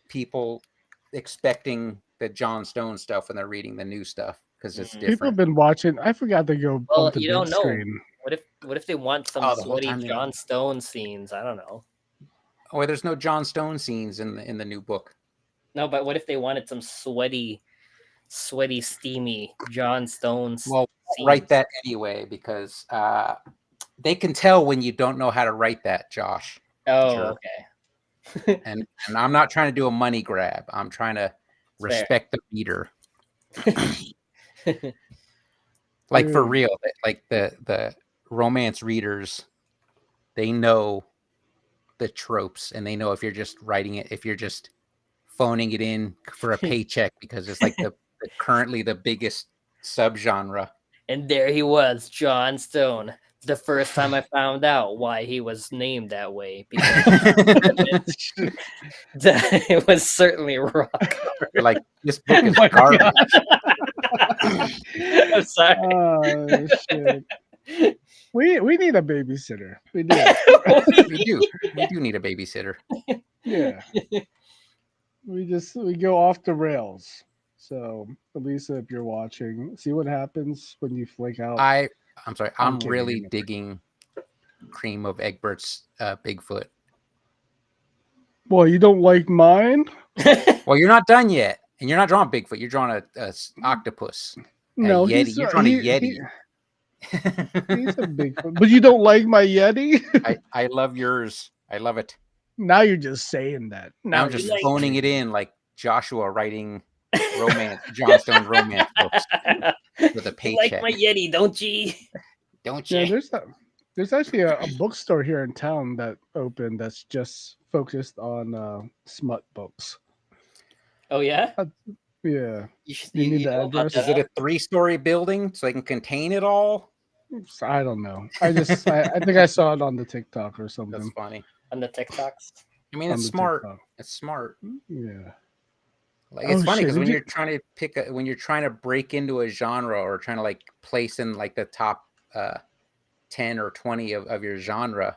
people expecting the John Stone stuff when they're reading the new stuff because it's Mhm. People have different. been watching. I forgot to go Well, bump the you big don't know. screen. What if they want some Oh, the whole sweaty time they- John Stone scenes? I don't know. Oh, there's no John Stone scenes in the new book. No, but what if they wanted some sweaty, steamy John Stone Well, scenes? write that anyway because they can tell when you don't know how to write that, Josh. Oh, jerk. okay. And I'm not trying to do a money grab. I'm trying to respect the reader. Like for real, like the romance readers, they know the tropes and they know if you're just writing it, if you're just phoning it in for a paycheck because it's like currently the biggest subgenre. And there he was, John Stone. The first time I found out why he was named that way, because it was certainly rock. Like this book is my garbage. I'm sorry. Oh shit. We need a babysitter. We do. We do need a babysitter. Yeah. We go off the rails. So Elisa, if you're watching, see what happens when you flake out. I'm sorry. I'm I'm kidding, really I'm kidding. digging Cream of Egbert's Bigfoot. Well, you don't like mine? Well, you're not done yet, and you're not drawing Bigfoot. You're drawing a octopus. No, Yeti. he's You're drawing a Yeti. He's a big one. But you don't like my Yeti? I love yours. I love it. Now you're just saying that. Now Now I'm just you're phoning it in like Joshua writing romance, John Stone romance books with a You paycheck. like my Yeti, don't you? Don't Yeah, you? there's actually a bookstore here in town that opened that's just focused on smut books. Oh yeah. Yeah. You, should, You need the know about address? Is it a 3-story building so they can contain it all? I don't know. I think I saw it on the TikTok or That's something. funny. on the TikToks? I mean, On it's the smart. TikTok. It's smart. Yeah. Like it's Oh, funny shit, because we when did- you're trying to when you're trying to break into a genre or trying to like place in like the top 10 or 20 of your genre,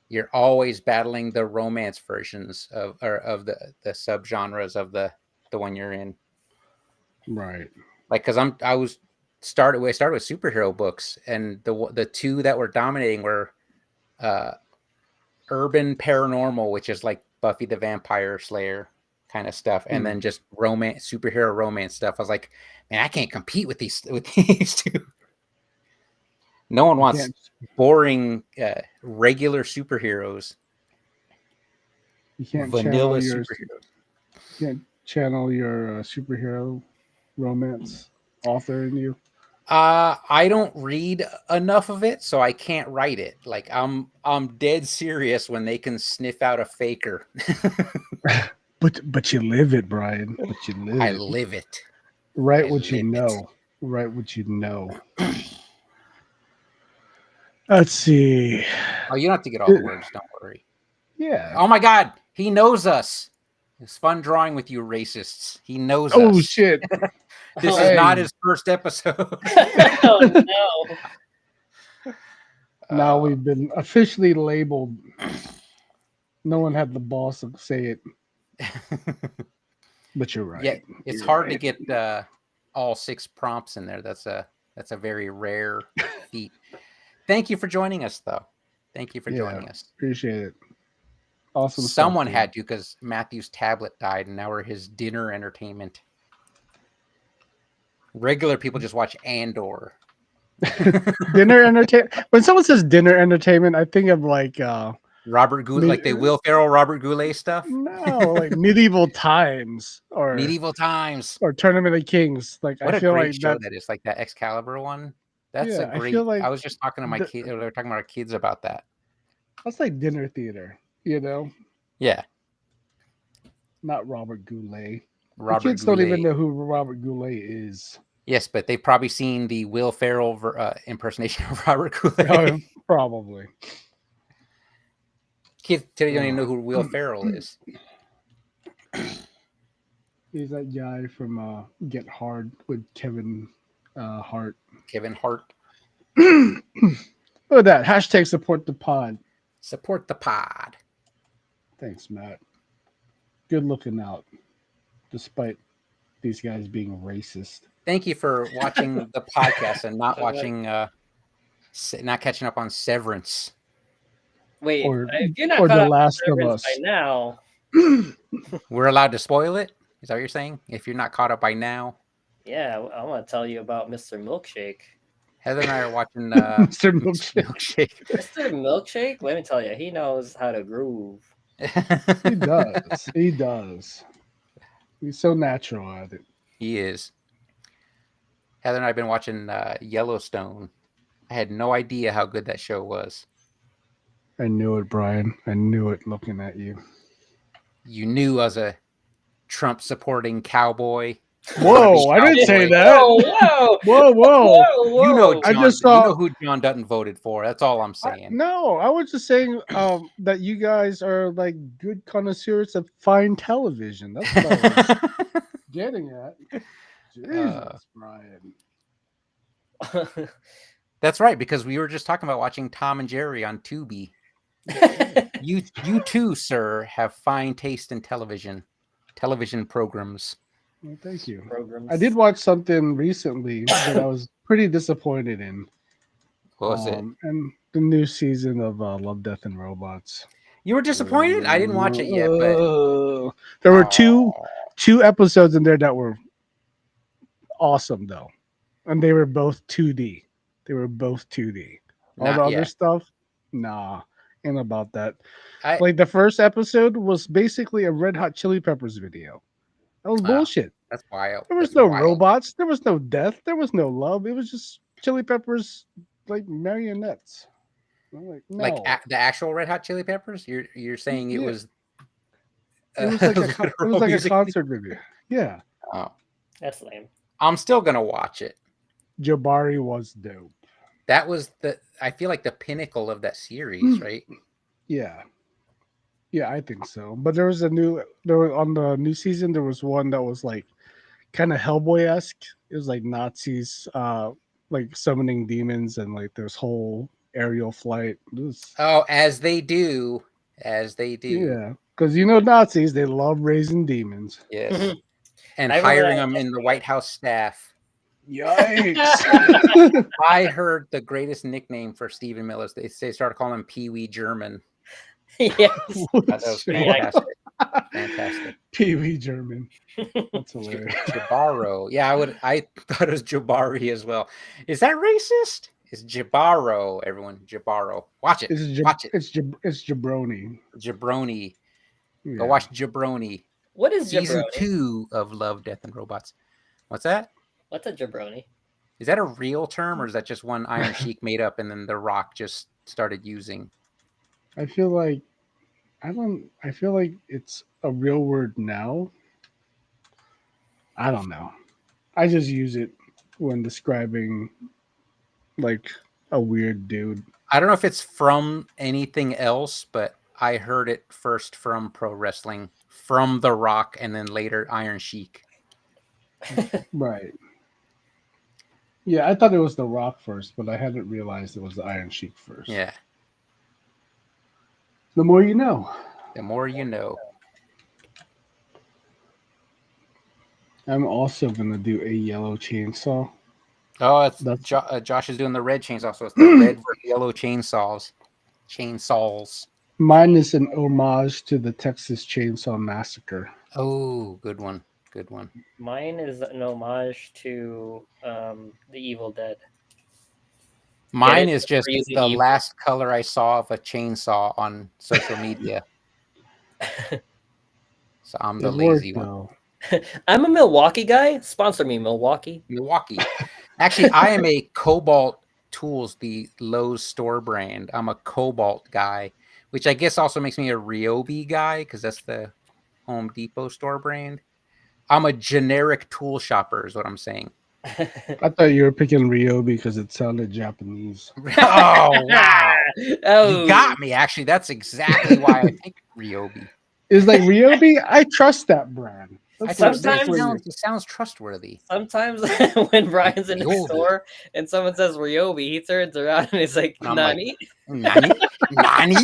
you're always battling the romance versions of the subgenres of the one you're in. Right. Like because I started with superhero books, and the two that were dominating were urban paranormal, which is like Buffy the Vampire Slayer kind of stuff, and then just superhero romance stuff. I was like, man, I can't compete with these two. No one wants boring regular superheroes. You can't Vanilla channel your superheroes. You can't channel your superhero romance author in you. I don't read enough of it, so I can't write it. Like I'm dead serious when they can sniff out a faker. But you live it, Brian. But you live I it. live it. Write I what you live it. know. Write what you know. Let's see. Oh, you don't have to get all the words. Don't worry. Yeah. Oh my God, he knows us. It's fun drawing with you, racists. He knows us. Oh shit. This Hey. is not his first episode. Oh no. Now we've been officially labeled. No one had the balls to say it. But you're right. Yeah, it's You're hard right. to get all 6 prompts in there. That's a very rare feat. Thank you for joining us, though. Thank you for joining us. Appreciate it. Awesome. Someone stuff, had to, because Matthew's tablet died, and now we're his dinner entertainment. Regular people just watch Andor. dinner entertainment. When someone says dinner entertainment, I think of like Robert Goulet, like the Will Ferrell, Robert Goulet stuff. no, like medieval times or Medieval times. or Tournament of Kings. Like What I a feel great like show that. that is, like that Excalibur one. That's Yeah, a I great. feel like I was just talking to my the- kids. They were talking about our kids about that. That's like dinner theater, you know, Yeah, not Robert Goulet. Robert The kids Goulet. don't even know who Robert Goulet is. Yes, but they've probably seen the Will Ferrell impersonation of Robert Goulet. Oh, probably. Kids today don't even know who Will Ferrell is. He's that guy from Get Hard with Kevin Hart. Kevin Hart. Look at that. Hashtag support the pod. Support the pod. Thanks, Matt. Good looking out, despite these guys being racist. Thank you for watching the podcast and not watching, not catching up on Severance. Wait, Or- if you're not or caught The up on Last of Severance Us. by now, We're allowed to spoil it? Is that what you're saying? If you're not caught up by now? yeah, I want to tell you about Mr. Milkshake. Heather and I are watching Mr. Milkshake. Milkshake. Mr. Milkshake, let me tell you, he knows how to groove. He does. He does. He's so natural at it. He is. Heather and I have been watching Yellowstone. I had no idea how good that show was. I knew it, Brian. I knew it looking at you. You knew as a Trump supporting cowboy. Whoa, I didn't say that. Whoa, whoa, Whoa, whoa. whoa, You know, whoa. I John, just saw- you know who John Dutton voted for. That's all I'm saying. No, I was just saying that you guys are like good connoisseurs of fine television. That's what I was getting at. Jesus, Brian. That's right, because we were just talking about watching Tom and Jerry on Tubi. You too, sir, have fine taste in television programs. Well, thank you. Programs. I did watch something recently that I was pretty disappointed in. What was it? And the new season of Love, Death, and Robots. You were disappointed? I didn't watch it yet, but There were two episodes in there that were awesome, though, and they were both 2D. They were both 2D. All Not the other yet. stuff, nah, ain't about that. I- Like the first episode was basically a Red Hot Chili Peppers video. That was Wow. bullshit. That's wild. There was That's no wild. robots. There was no death. There was no love. It was just Chili Peppers like marionettes. I'm like, no. Like the actual Red Hot Chili Peppers? You're saying it Yeah. was? It was like, it literal was like a music? concert video. Yeah. Oh, That's lame. I'm still gonna watch it. Jabari was dope. That was I feel like the pinnacle of that series, right? Yeah. Yeah, I think so. But there was on the new season, there was one that was like kind of Hellboy-esque. It was like Nazis like summoning demons and like there's whole aerial flight. It was, Oh, as they do. yeah. Because Nazis, they love raising demons. Yes. And I remember hiring that. them in the White House staff. Yikes. I heard the greatest nickname for Stephen Miller. They started calling him Pee Wee German. Yes. That was Shit. Yeah. fantastic. Fantastic. Pee Wee German. That's hilarious. Jabaro. Yeah, I thought it was Jabari as well. Is that racist? It's Jabaro, everyone. Jabaro. Watch it. Watch it. It's jabroni. Jabroni. Yeah. Go watch Jabroni. What is Season jabroni? 2 of Love, Death, and Robots. What's that? What's a jabroni? Is that a real term or is that just one Iron Sheik made up and then The Rock just started using? I feel like it's a real word now. I don't know. I just use it when describing like a weird dude. I don't know if it's from anything else, but I heard it first from pro wrestling, from The Rock, and then later Iron Sheik. Right. Yeah, I thought it was The Rock first, but I hadn't realized it was the Iron Sheik first. Yeah. The more you know. The more you know. I'm also gonna do a yellow chainsaw. Oh, it's That's- Josh is doing the red chainsaw, so it's the red for yellow chainsaws. Chainsaws. Mine is an homage to the Texas Chainsaw Massacre. Oh, good one. Good one. Mine is an homage to The Evil Dead. Mine it? is just We're using the evil. last color I saw of a chainsaw on social media. So I'm the It worked, lazy one. though. I'm a Milwaukee guy. Sponsor me, Milwaukee. Milwaukee. Actually, I am a Cobalt Tools, the Lowe's store brand. I'm a Cobalt guy, which I guess also makes me a Ryobi guy because that's the Home Depot store brand. I'm a generic tool shopper is what I'm saying. I thought you were picking Ryobi because it sounded Japanese. Oh, wow. Oh, You got me. Actually, that's exactly why I think Ryobi. It's like Ryobi. I trust that brand. I That's think Sometimes- it sounds trustworthy. Sometimes when Brian's in the Ryobi. store and someone says Ryobi, he turns around and he's like, And I'm like, Nani? Nani? Nani?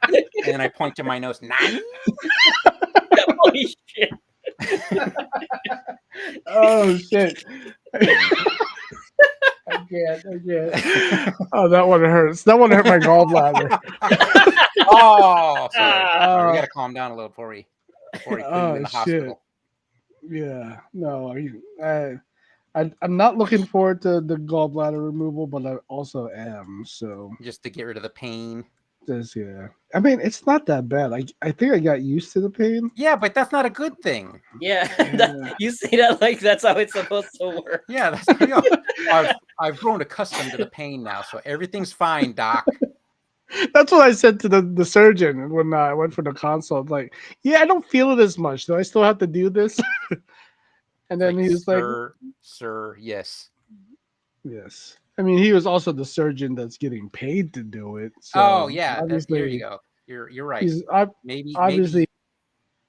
And then I point to my nose, Nani? Holy shit. Oh shit! I can't. Oh, that one hurts. That one hurt my gallbladder. Oh, sorry. Oh. We got to calm down a little before we put you Oh, in the shit. hospital. Yeah, no, I'm not looking forward to the gallbladder removal, but I also am. So Just to get rid of the pain. just yeah. I mean, it's not that bad. I think I got used to the pain. Yeah, but that's not a good thing. Yeah, Yeah. you say that like that's how it's supposed to work. Yeah, that's I've grown accustomed to the pain now, so everything's fine, doc. That's what I said to the surgeon when I went for the consult. Like, yeah, I don't feel it as much. Do I still have to do this? And then he was like, sir, yes. yes. I mean, he was also the surgeon that's getting paid to do it. So Oh yeah, there obviously, you go. You're right. he's Maybe obviously,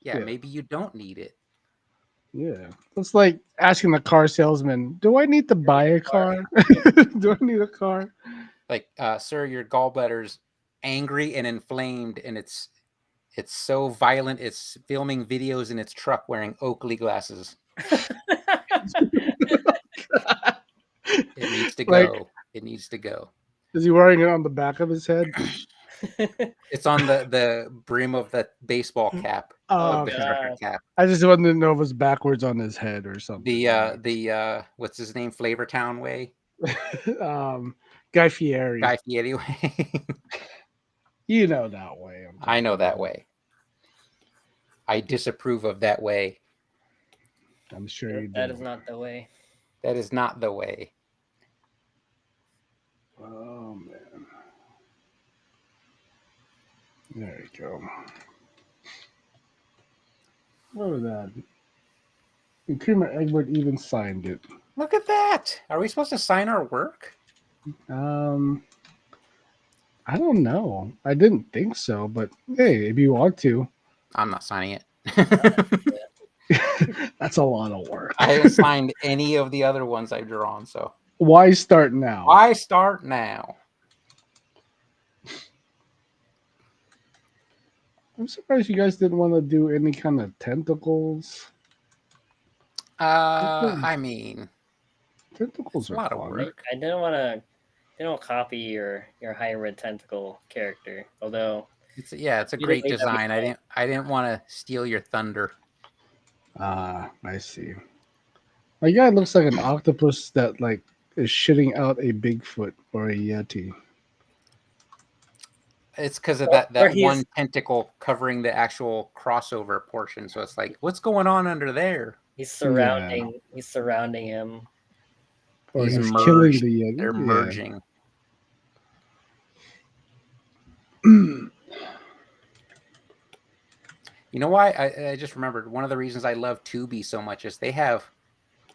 yeah, yeah. maybe you don't need it. yeah. It's like asking the car salesman, "Do I need to buy a car? Do I need a car?" Like, sir, your gallbladder's angry and inflamed, and it's so violent. It's filming videos in its truck wearing Oakley glasses. It needs to Like- go. It needs to go. Is he wearing it on the back of his head? It's on the brim of the baseball cap. Oh, The okay. trucker cap. I just wanted to know if it was backwards on his head or something. The what's his name? Flavortown way. Guy Fieri. Guy Fieri way. You know that way. I know that way. I disapprove of that way. I'm sure you do. That is not the way. That is not the way. Oh man. There you go. What was that? And Kramer Egbert even signed it. Look at that. Are we supposed to sign our work? I don't know. I didn't think so, but hey, if you want to, I'm not signing it. that's a lot of work. I haven't signed any of the other ones I've drawn, so Why start now? why start now? I'm surprised you guys didn't want to do any kind of tentacles. I mean, Tentacles it's a are lot of fun. work. I didn't want to copy your hybrid tentacle character, although It's a You great didn't make that design. mistake. I didn't want to steal your thunder. I see. My guy looks like an octopus that like is shitting out a Bigfoot or a Yeti. It's because of Or that he's one tentacle covering the actual crossover portion. So it's like, what's going on under there? he's surrounding him. Or He's he's killing merged. the Yeti. They're merging. You know why? I just remembered one of the reasons I love Tubi so much is they have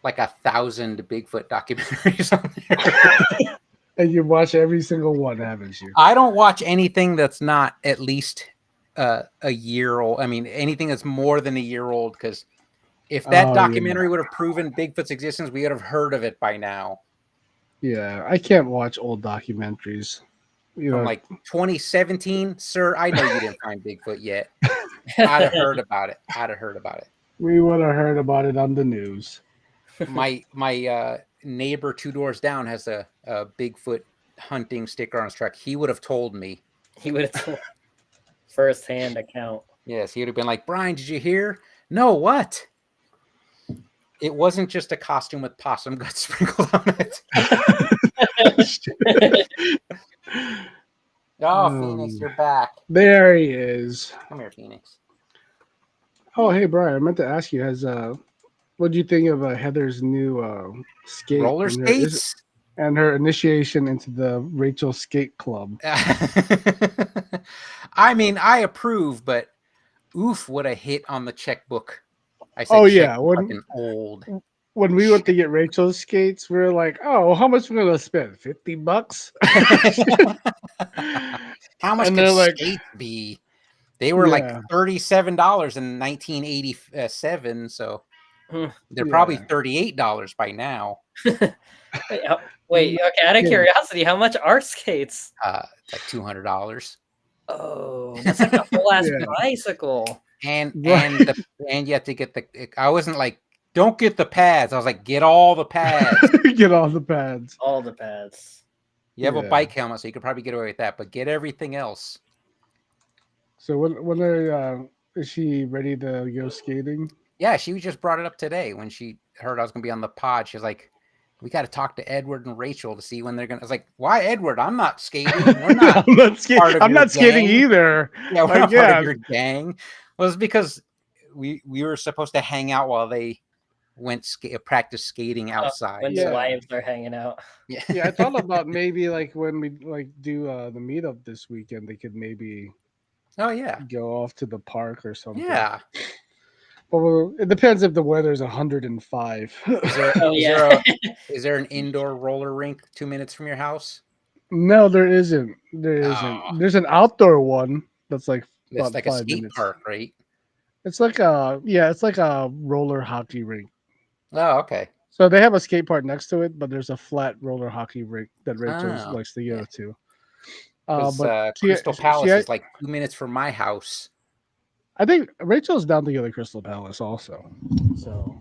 like 1,000 Bigfoot documentaries on there. And you watch every single one, haven't you? I don't watch anything that's not at least a year old. I mean, anything that's more than a year old, because if that documentary would have proven Bigfoot's existence, we would have heard of it by now. Yeah, I can't watch old documentaries. You From know, like 2017, sir, I know you didn't find Bigfoot yet. I'd have heard about it. we would have heard about it on the news. My neighbor 2 doors down has a Bigfoot hunting sticker on his truck. He would have told me. He would have told first-hand account. Yes, he would have been like, Brian, did you hear? No, what? It wasn't just a costume with possum guts sprinkled on it. Oh, Phoenix, you're back. There he is. Come here, Phoenix. Oh, hey, Brian, I meant to ask you, what do you think of Heather's new skate? Roller skates? And her initiation into the Rachel Skate Club. I mean, I approve, but oof, what a hit on the checkbook. I said, Oh, yeah. fucking old. When we went to get Rachel's skates, we were like, oh, how much are we going to spend? $50? How much And could they're like- skates be? They were like $37 in 1987, so they're probably $38 by now. Wait, okay, out of curiosity, how much are skates? It's like $200. Oh, that's like a whole ass Yeah. bicycle. And Right. and you have to get I wasn't like, don't get the pads. I was like, get all the pads. Get all the pads. All the pads. You have a Yeah. bike helmet, so you could probably get away with that, but get everything else. So is she ready to go skating? Yeah, she just brought it up today when she heard I was gonna be on the pod. She was like, we got to talk to Edward and Rachel to see when they're gonna. I was like, why Edward? I'm not skating. We're not. I'm not, part of I'm your not skating gang. either. Yeah, we're Like, not part yeah. of your gang. Well, it's because we were supposed to hang out while they went practice skating outside. When Yeah. the wives are hanging out. Yeah. Yeah, I thought about maybe like when we like do the meetup this weekend, they could maybe Oh yeah. go off to the park or something. Yeah. Well, it depends if the weather's 105. Is there, Oh, is yeah. there is there an indoor roller rink 2 minutes from your house? No, there isn't. There isn't. Oh. There's an outdoor one that's like It's about like a 5 skate minutes. park, right? It's like a roller hockey rink. Oh, okay. So they have a skate park next to it, but there's a flat roller hockey rink that Rachel Oh, likes to go yeah. to. 'Cause, But Crystal Palace she- is like 2 minutes from my house. I think Rachel's down to go to Crystal Palace also. So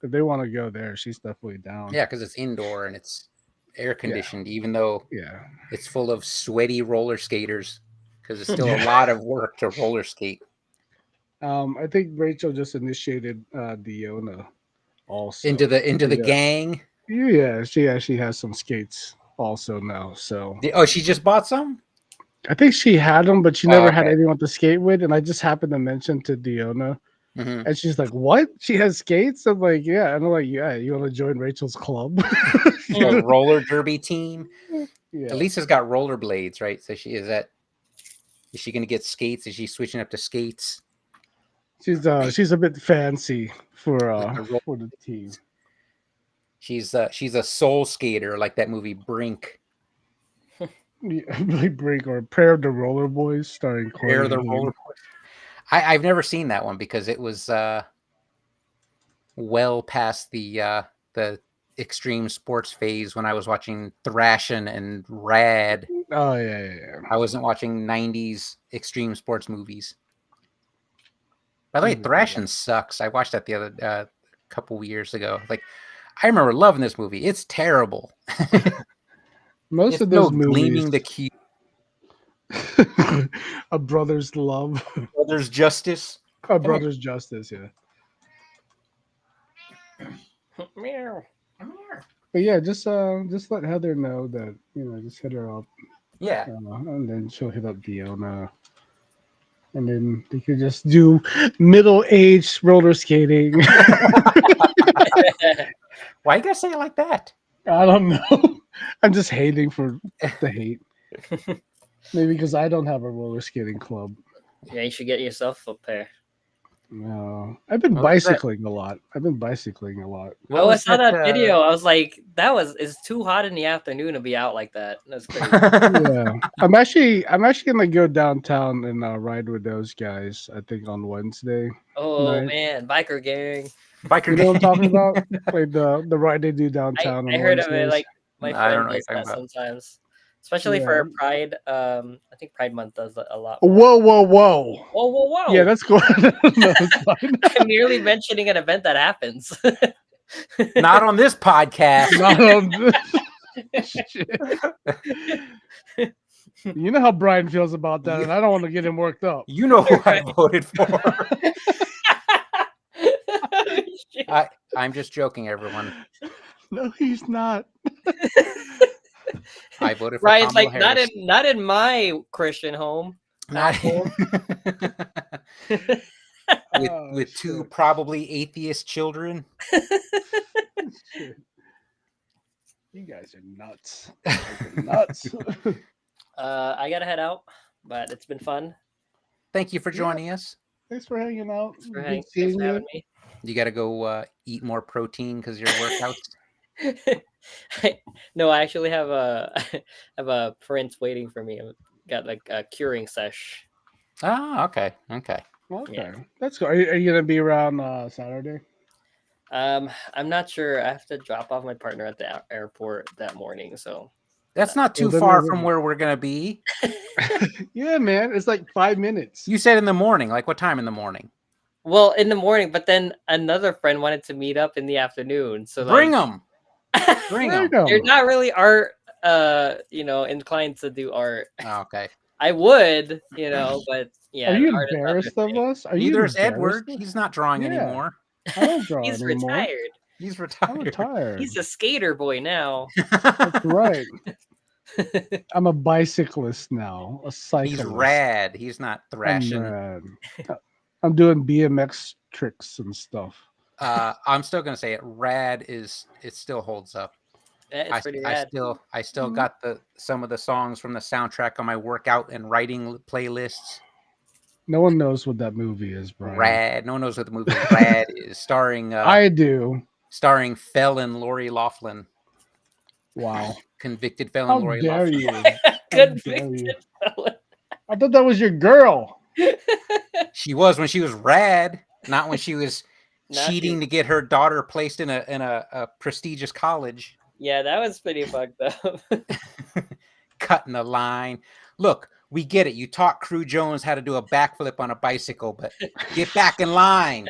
if they want to go there, she's definitely down. Yeah, because it's indoor and it's air conditioned, even though Yeah. it's full of sweaty roller skaters. Because it's still a lot of work to roller skate. I think Rachel just initiated Diona also Into the Yeah. gang. Yeah, she actually has some skates also now. So Oh, she just bought some? I think she had them, but she never had okay. anyone to skate with. And I just happened to mention to Diona, Mhm. and she's like, "What? She has skates?" I'm like, "Yeah." And I'm like, "Yeah, you want to join Rachel's club?" The roller derby team. Yeah. Elisa's got rollerblades, right? So is she gonna get skates? Is she switching up to skates? She's a bit fancy for the for the team. She's a soul skater like that movie Brink. Yeah, like Break or Prayer of the Roller Boys starring Corey. Air the Haim. roller. I've never seen that one because it was well past the extreme sports phase when I was watching Thrashin' and Rad. Oh yeah. I wasn't watching 90s extreme sports movies. By the way, Mhm. Thrashin' sucks. I watched that the other couple years ago. Like, I remember loving this movie. It's terrible. Most It's of those no movies, Gleaming the Cube. A brother's love, Well, there's justice. a Come here. brother's justice. Yeah. Meow. But yeah, just let Heather know that just hit her up, Yeah. and then she'll hit up Diona, and then they could just do middle-aged roller skating. Why you gotta say it like that? I don't know. I'm just hating for the hate. Maybe because I don't have a roller skating club. Yeah, you should get yourself a pair. No, I've been What was that? bicycling a lot. What I was saw that that, video. I was like, it's too hot in the afternoon to be out like that. That's crazy. Yeah, I'm actually gonna go downtown and ride with those guys. I think on Wednesday. Oh Night. man, biker gang. Biker You know what I'm talking gang. about? Like the ride they do I, downtown I on heard of it. Wednesdays. Like my I don't friend know what does you're that talking about. sometimes, especially Yeah. for Pride. I think Pride Month does that a lot. Whoa, whoa, whoa! Whoa, whoa, whoa! Yeah, that's cool. No, it's fine. I'm merely mentioning an event that happens. Not on this podcast. Not on Shit. You know how Brian feels about that, and I don't want to get him worked up. You know who I voted for. I'm just joking, everyone. No, he's not. I voted for Ryan's Kamala like, Harris. not in my Christian home. Not- with Oh, two shit. probably atheist children. Shit. You guys are nuts. You guys are nuts. I gotta head out, but it's been fun. Thank you for joining us. Thanks for hanging out. Thanks for, Good thanks seeing for you. having me. You got to go eat more protein because your workouts. No, I actually have a have a prince waiting for me. I've got like a curing sesh. Oh, okay. Okay, Yeah. that's cool. Are you gonna be around Saturday? I'm not sure. I have to drop off my partner at the airport that morning, so That's not too then far we're- from where we're going to be. Yeah, man. It's like 5 minutes. You said in the morning. Like what time in the morning? well in the morning. But then another friend wanted to meet up in the afternoon, so Bring like, them. Bring There you them. go. You're not really art, inclined to do art. Oh, okay. I would, but yeah. Are you art is not my embarrassed of thing. us? Are you Neither is embarrassed Edward. of- He's not drawing Yeah. anymore. I don't draw He's anymore. retired. He's I'm retired. retired. He's a skater boy now. That's right. I'm a bicyclist now. A cyclist. He's rad. He's not I'm thrashing. rad. I'm doing BMX tricks and stuff. I'm still gonna say it. Rad it still holds up. It's pretty rad. I still Mhm. got some of the songs from the soundtrack on my workout and writing playlists. No one knows what that movie is, Brian. Rad. No one knows what the movie Rad is. Starring I do. starring felon Lori Laughlin, Wow. convicted felon How Lori dare Laughlin. you? How dare you? Convicted felon. I thought that was your girl. She was when she was rad, not when she was Not cheating you. to get her daughter placed in a prestigious college. Yeah, that was pretty fucked up. Cutting the line. Look, we get it. You taught Crew Jones how to do a backflip on a bicycle, but get back in line.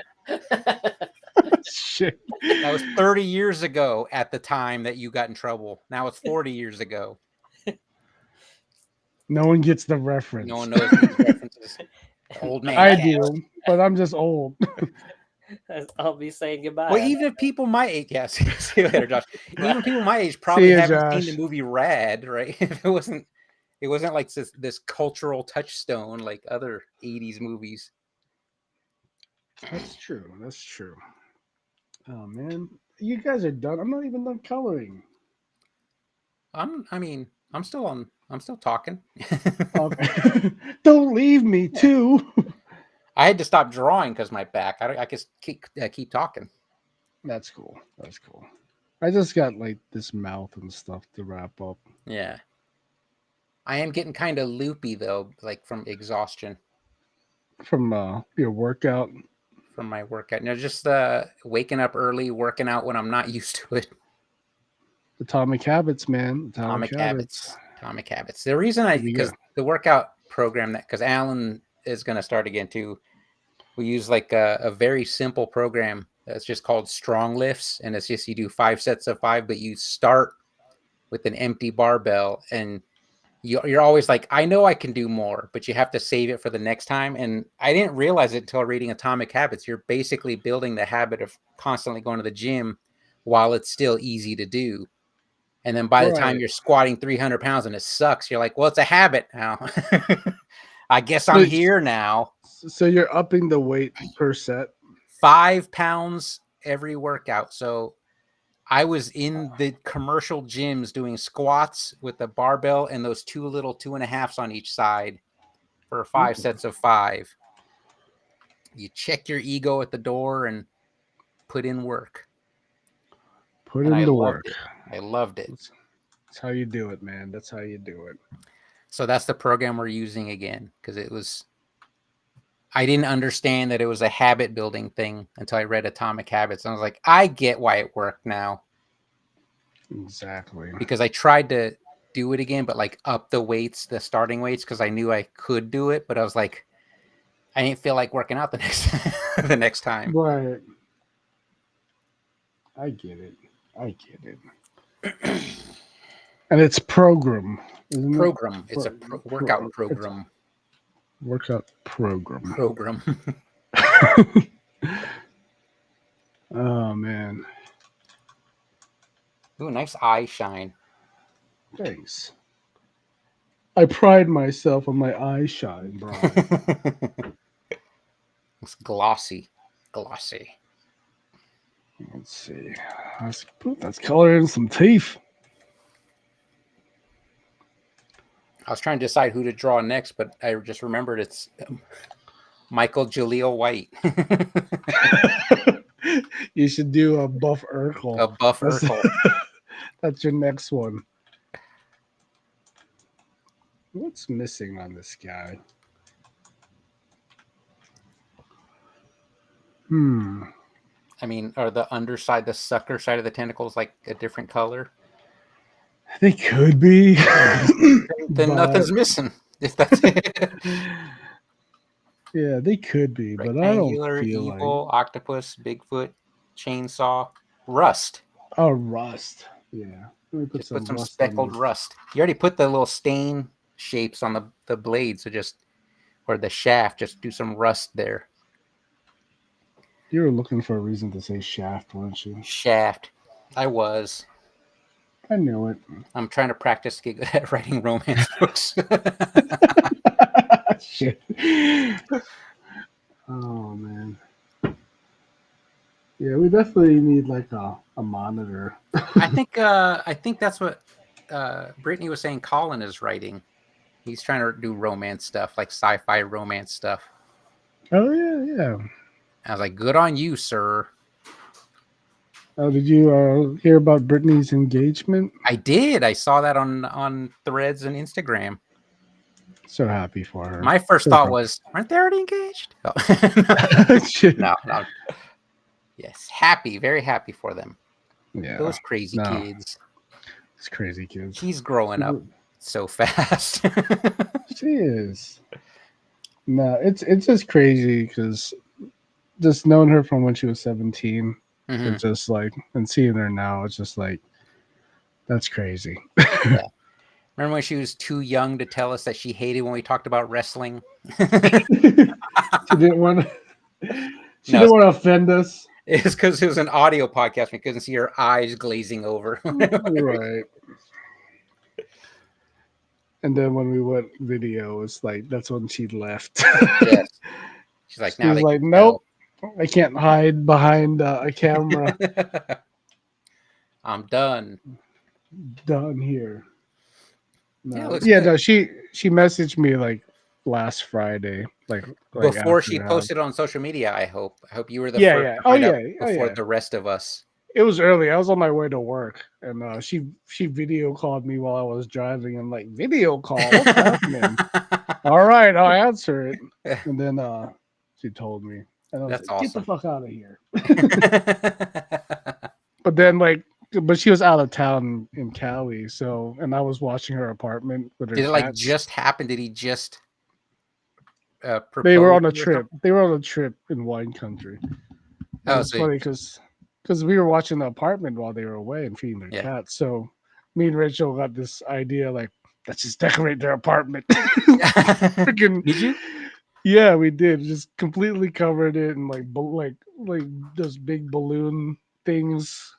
Shit. That was 30 years ago at the time that you got in trouble. Now it's 40 years ago. No one gets the reference. No one knows these references. Old man. I cat. do, but I'm just old. I'll be saying goodbye. Well, even if people my age, yeah, see you later, Josh. Even people my age probably ya, haven't Josh. seen the movie Rad, right? It wasn't like this cultural touchstone like other 80s movies. That's true. That's true. Oh man, you guys are done. I'm not even done coloring. I'm still talking. Okay. Don't leave me too. I had to stop drawing because my back. I just keep talking. That's cool. That's cool. I just got like this mouth and stuff to wrap up. Yeah. I am getting kind of loopy though, like from exhaustion From your workout. from my workout. Just waking up early, working out when I'm not used to it. Atomic habits, man. Atomic habits. The reason because the workout program because Alan is going to start again too. We use like a very simple program that's just called Strong Lifts, and it's just you do 5 sets of 5, but you start with an empty barbell, and you're always like, I know I can do more, but you have to save it for the next time. And I didn't realize it until reading Atomic Habits. You're basically building the habit of constantly going to the gym while it's still easy to do. And then by the time Right. you're squatting 300 pounds and it sucks, you're like, well, it's a habit now. I guess So, I'm here now. so you're upping the weight per set. 5 pounds every workout. So I was in the commercial gyms doing squats with a barbell and those two little 2.5s on each side for 5 sets of 5. You check your ego at the door and put in work. Put And in I the loved work. it. I loved it. That's how you do it, man. That's how you do it. So that's the program we're using again because it was. I didn't understand that it was a habit building thing until I read Atomic Habits. And I was like, I get why it worked now. Exactly. Because I tried to do it again, but like up the weights, the starting weights, because I knew I could do it. But I was like, I didn't feel like working out the next time. Right. I get it. I get it. And it's program. Isn't Program. It's a workout it's program. workout program. Program. Oh man. Ooh, nice eye shine. Thanks. I pride myself on my eye shine, bro. It's glossy. Glossy. Let's see. Let's color in some teeth. I was trying to decide who to draw next, but I just remembered it's Michael Jaleel White. You should do a Buff Urkel. A buff That's- Urkel. That's your next one. What's missing on this guy? I mean, are the underside, the sucker side of the tentacles like a different color? They could be. Then but- nothing's missing. If that's it. Yeah, they could be, but I Rectangular, don't feel like. evil, octopus, Bigfoot, chainsaw, rust. Oh, rust. Yeah. Let me put Just put some rust on speckled this. rust. You already put the little stain shapes on the blade, so just, or the shaft, just do some rust there. You were looking for a reason to say shaft, weren't you? Shaft. I was. I knew it. I'm trying to practice to get good at writing romance books. Shit. Oh man. Yeah, we definitely need like a monitor. I think that's what Brittany was saying Colin is writing. He's trying to do romance stuff, like sci-fi romance stuff. Oh yeah. I was like, good on you, sir. Oh, did you hear about Britney's engagement? I did. I saw that on Threads and Instagram. So happy for her. My first So thought happy. was, aren't they already engaged? Oh. Shit. No. Yes, happy, very happy for them. Yeah, Those crazy No. kids. it's crazy kids. He's growing up so fast. She is. No, it's just crazy because just knowing her from when she was 17, Mhm. it's just like, and seeing her now, it's just like, that's crazy. Remember when she was too young to tell us that she hated when we talked about wrestling? She didn't want to. She didn't want to offend us. It's because it was an audio podcast. We couldn't see her eyes glazing over. Right. And then when we went video, it's like that's when she left. Yes. She's like, She now was they like, can nope, I can't hide behind a camera. tell. I'm done. Done here. Yeah, it No. looks Yeah, good. no, she messaged me like last Friday, like Before after she the posted on social media, I hope. I hope you were the Yeah, first yeah. to Oh, find out yeah. Oh, before yeah. the rest of us. It was early. I was on my way to work, and she video called me while I was driving. I'm like, video call? What's happening? All right, I'll answer it. And then she told me, and I was That's like, get the awesome. fuck out of here. But then but she was out of town in Cali, so, and I was watching her apartment with her Did it like cats. just happen? Did he just They were on propose a or trip. something? They were on a trip in wine country. It Oh, was so funny because we were watching the apartment while they were away and feeding their Yeah. cats. So me and Rachel got this idea like, let's just decorate their apartment. Freaking, Did you? yeah, we did. Just completely covered it in like those big balloon things,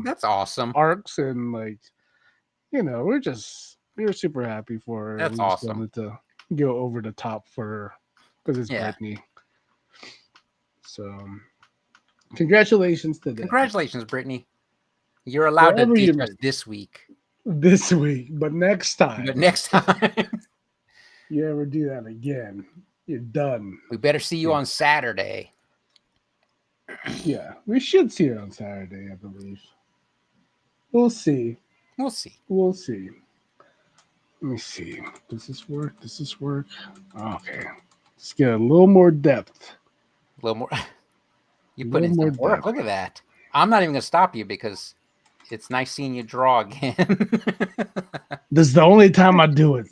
That's awesome. arcs, and like we were super happy for her. That's We just awesome. wanted to go over the top for her because it's Yeah. Brittany. So, congratulations to them. Congratulations, Brittany. You're allowed Wherever to you ditch us may- this week, this week, but next time but next time you ever do that again, you're done. we better see you on Saturday. Yeah, we should see her on Saturday, I believe. We'll see. We'll see. We'll see. Let me see. Does this work? Does this work? Okay. Let's get a little more depth. A little more. You A put in little some more work. depth. Look at that. I'm not even gonna stop you because it's nice seeing you draw again. This is the only time I do it.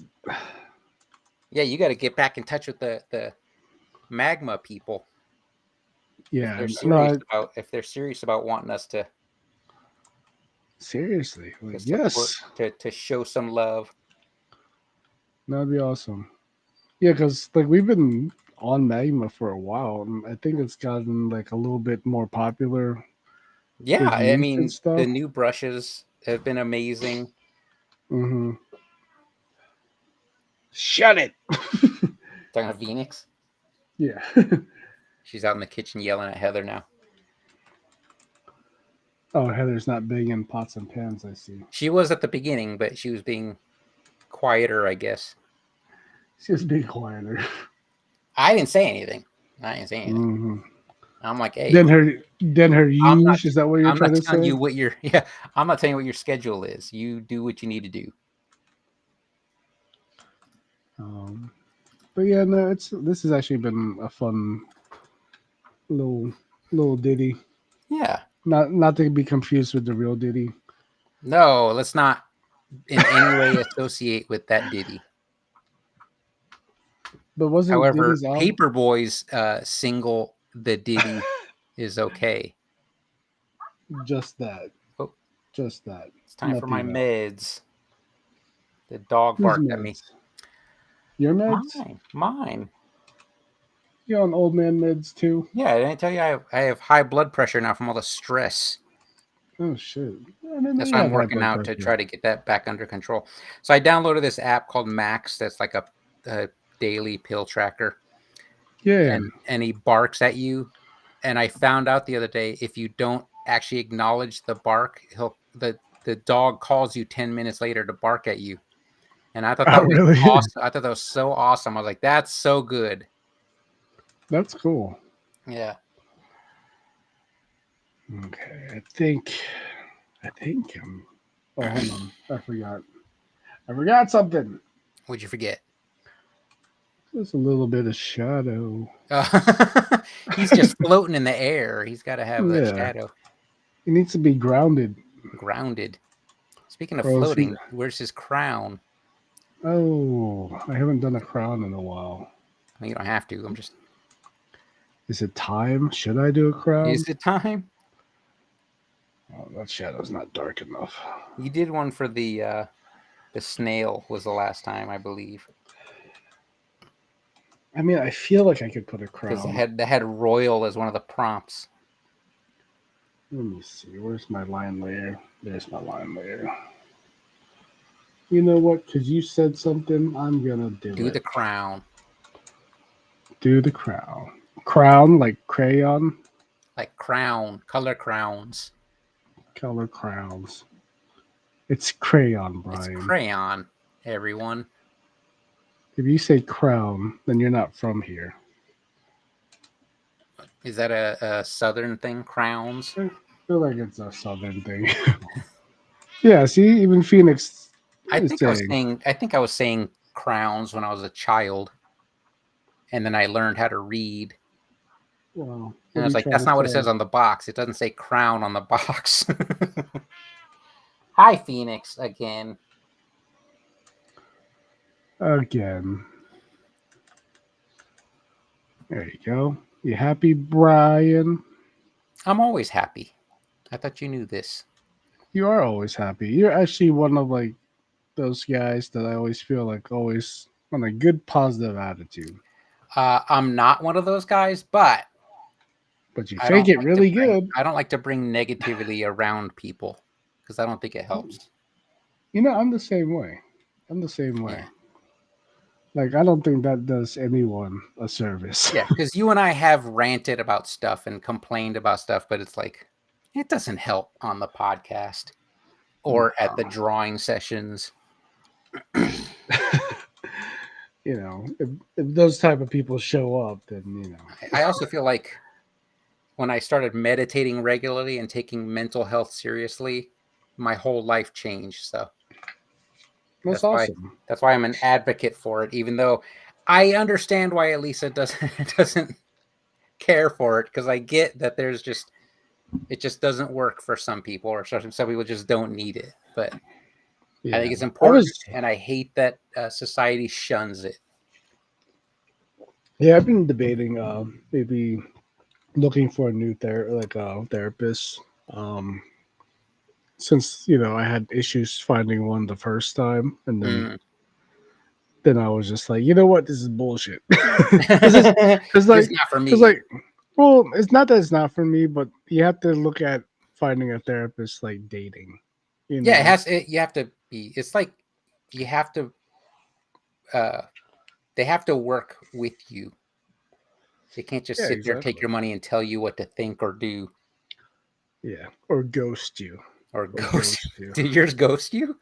Yeah, you got to get back in touch with the magma people. Yeah. If they're serious about wanting us to Seriously. Like, to yes. support- to show some love. That'd be awesome. Yeah, because like we've been on Magma for a while, and I think it's gotten like a little bit more popular. Yeah, With I youth mean and stuff. the new brushes have been amazing. Mm-hmm. Shut it. Talking about Phoenix. Yeah. She's out in the kitchen yelling at Heather now. Oh, Heather's not banging pots and pans, I see. She was at the beginning, but she was being quieter, I guess. She's being quieter. I didn't say anything. Mm-hmm. I'm like, hey, Then her I'm not- use, is that what you're I'm trying not to telling say? you what your I'm not telling you what your schedule is. You do what you need to do. But yeah, no, this has actually been a fun little ditty. Yeah. Not to be confused with the real ditty. No, let's not in any way associate with that ditty. But wasn't However, Diddy's album? Paperboy's single "The Ditty" is okay. Just that. Oh. Just that. It's time for my Nothing else. meds. The dog Whose barked at me. meds? Your meds? Mine. You on old man meds too? Yeah, didn't I tell you I have high blood pressure now from all the stress. Oh shit! I didn't know That's you why I'm had high working blood out to pressure. try to get that back under control. So I downloaded this app called Max. That's like a daily pill tracker, Yeah. and he barks at you. And I found out the other day if you don't actually acknowledge the bark, the dog calls you 10 minutes later to bark at you. And I thought that was really? awesome. I thought that was so awesome. I was like, that's so good. That's cool. Yeah. Okay, I think. Oh, hold on. I forgot something. What'd you forget? Just a little bit of shadow. He's just floating in the air. He's got to have the Yeah. shadow He needs to be grounded. grounded. Speaking of Or else floating, where's his crown? Oh, I haven't done a crown in a while. Well, you don't have to. I'm just. Is it time? Should I do a crown? Is it time? Oh, that shadow's not dark enough. You did one for the snail was the last time, I believe. I mean, I feel like I could put a Because crown. they had royal as one of the prompts. Let me see. Where's my line layer? There's my line layer. You know what? Because you said something, I'm gonna do Do it. the crown. Do the crown. Crown like crayon. Like crown. Color crowns. Color crowns. It's crayon, Brian. It's crayon, everyone. If you say crown, then you're not from here. Is that a southern thing? Crowns? I feel like it's a southern thing. Yeah, see, even Phoenix. I is think saying- I was saying crowns when I was a child. And then I learned how to read. Well, And I was like, that's not what it says on the box. It doesn't say crown on the box. Hi, Phoenix, again. Again. There you go. You happy, Brian? I'm always happy. I thought you knew this. You are always happy. You're actually one of like those guys that I always feel like always on a good positive attitude, I'm not one of those guys, but but you I fake don't it like really to bring, good. I don't like to bring negativity around people because I don't think it helps. You know, I'm the same way. I'm the same way. Yeah. Like I don't think that does anyone a service. Yeah, because you and I have ranted about stuff and complained about stuff, but it's like it doesn't help on the podcast or at the drawing sessions. You know, if those type of people show up, then you know. I also feel like when I started meditating regularly and taking mental health seriously, my whole life changed. So That's that's why awesome. that's why I'm an advocate for it, even though I understand why Elisa doesn't care for it, because I get that there's just it just doesn't work for some people, or some people just don't need it. But Yeah. I think it's I important, was and I hate that society shuns it. Yeah, I've been debating maybe looking for a new therapist. Um since, you know, I had issues finding one the first time and Mm. then I was just like, you know what, this is bullshit. Cuz it's cuz It's like not for cuz me. like well, it's not that it's not for me, but you have to look at finding a therapist like dating. You Yeah, know. you have to be. It's like you have to. Uh, they have to work with you. They can't just Yeah, sit there and take exactly. your money and tell you what to think or do Yeah, or ghost you. or Or ghost. ghost you. Did yours ghost you?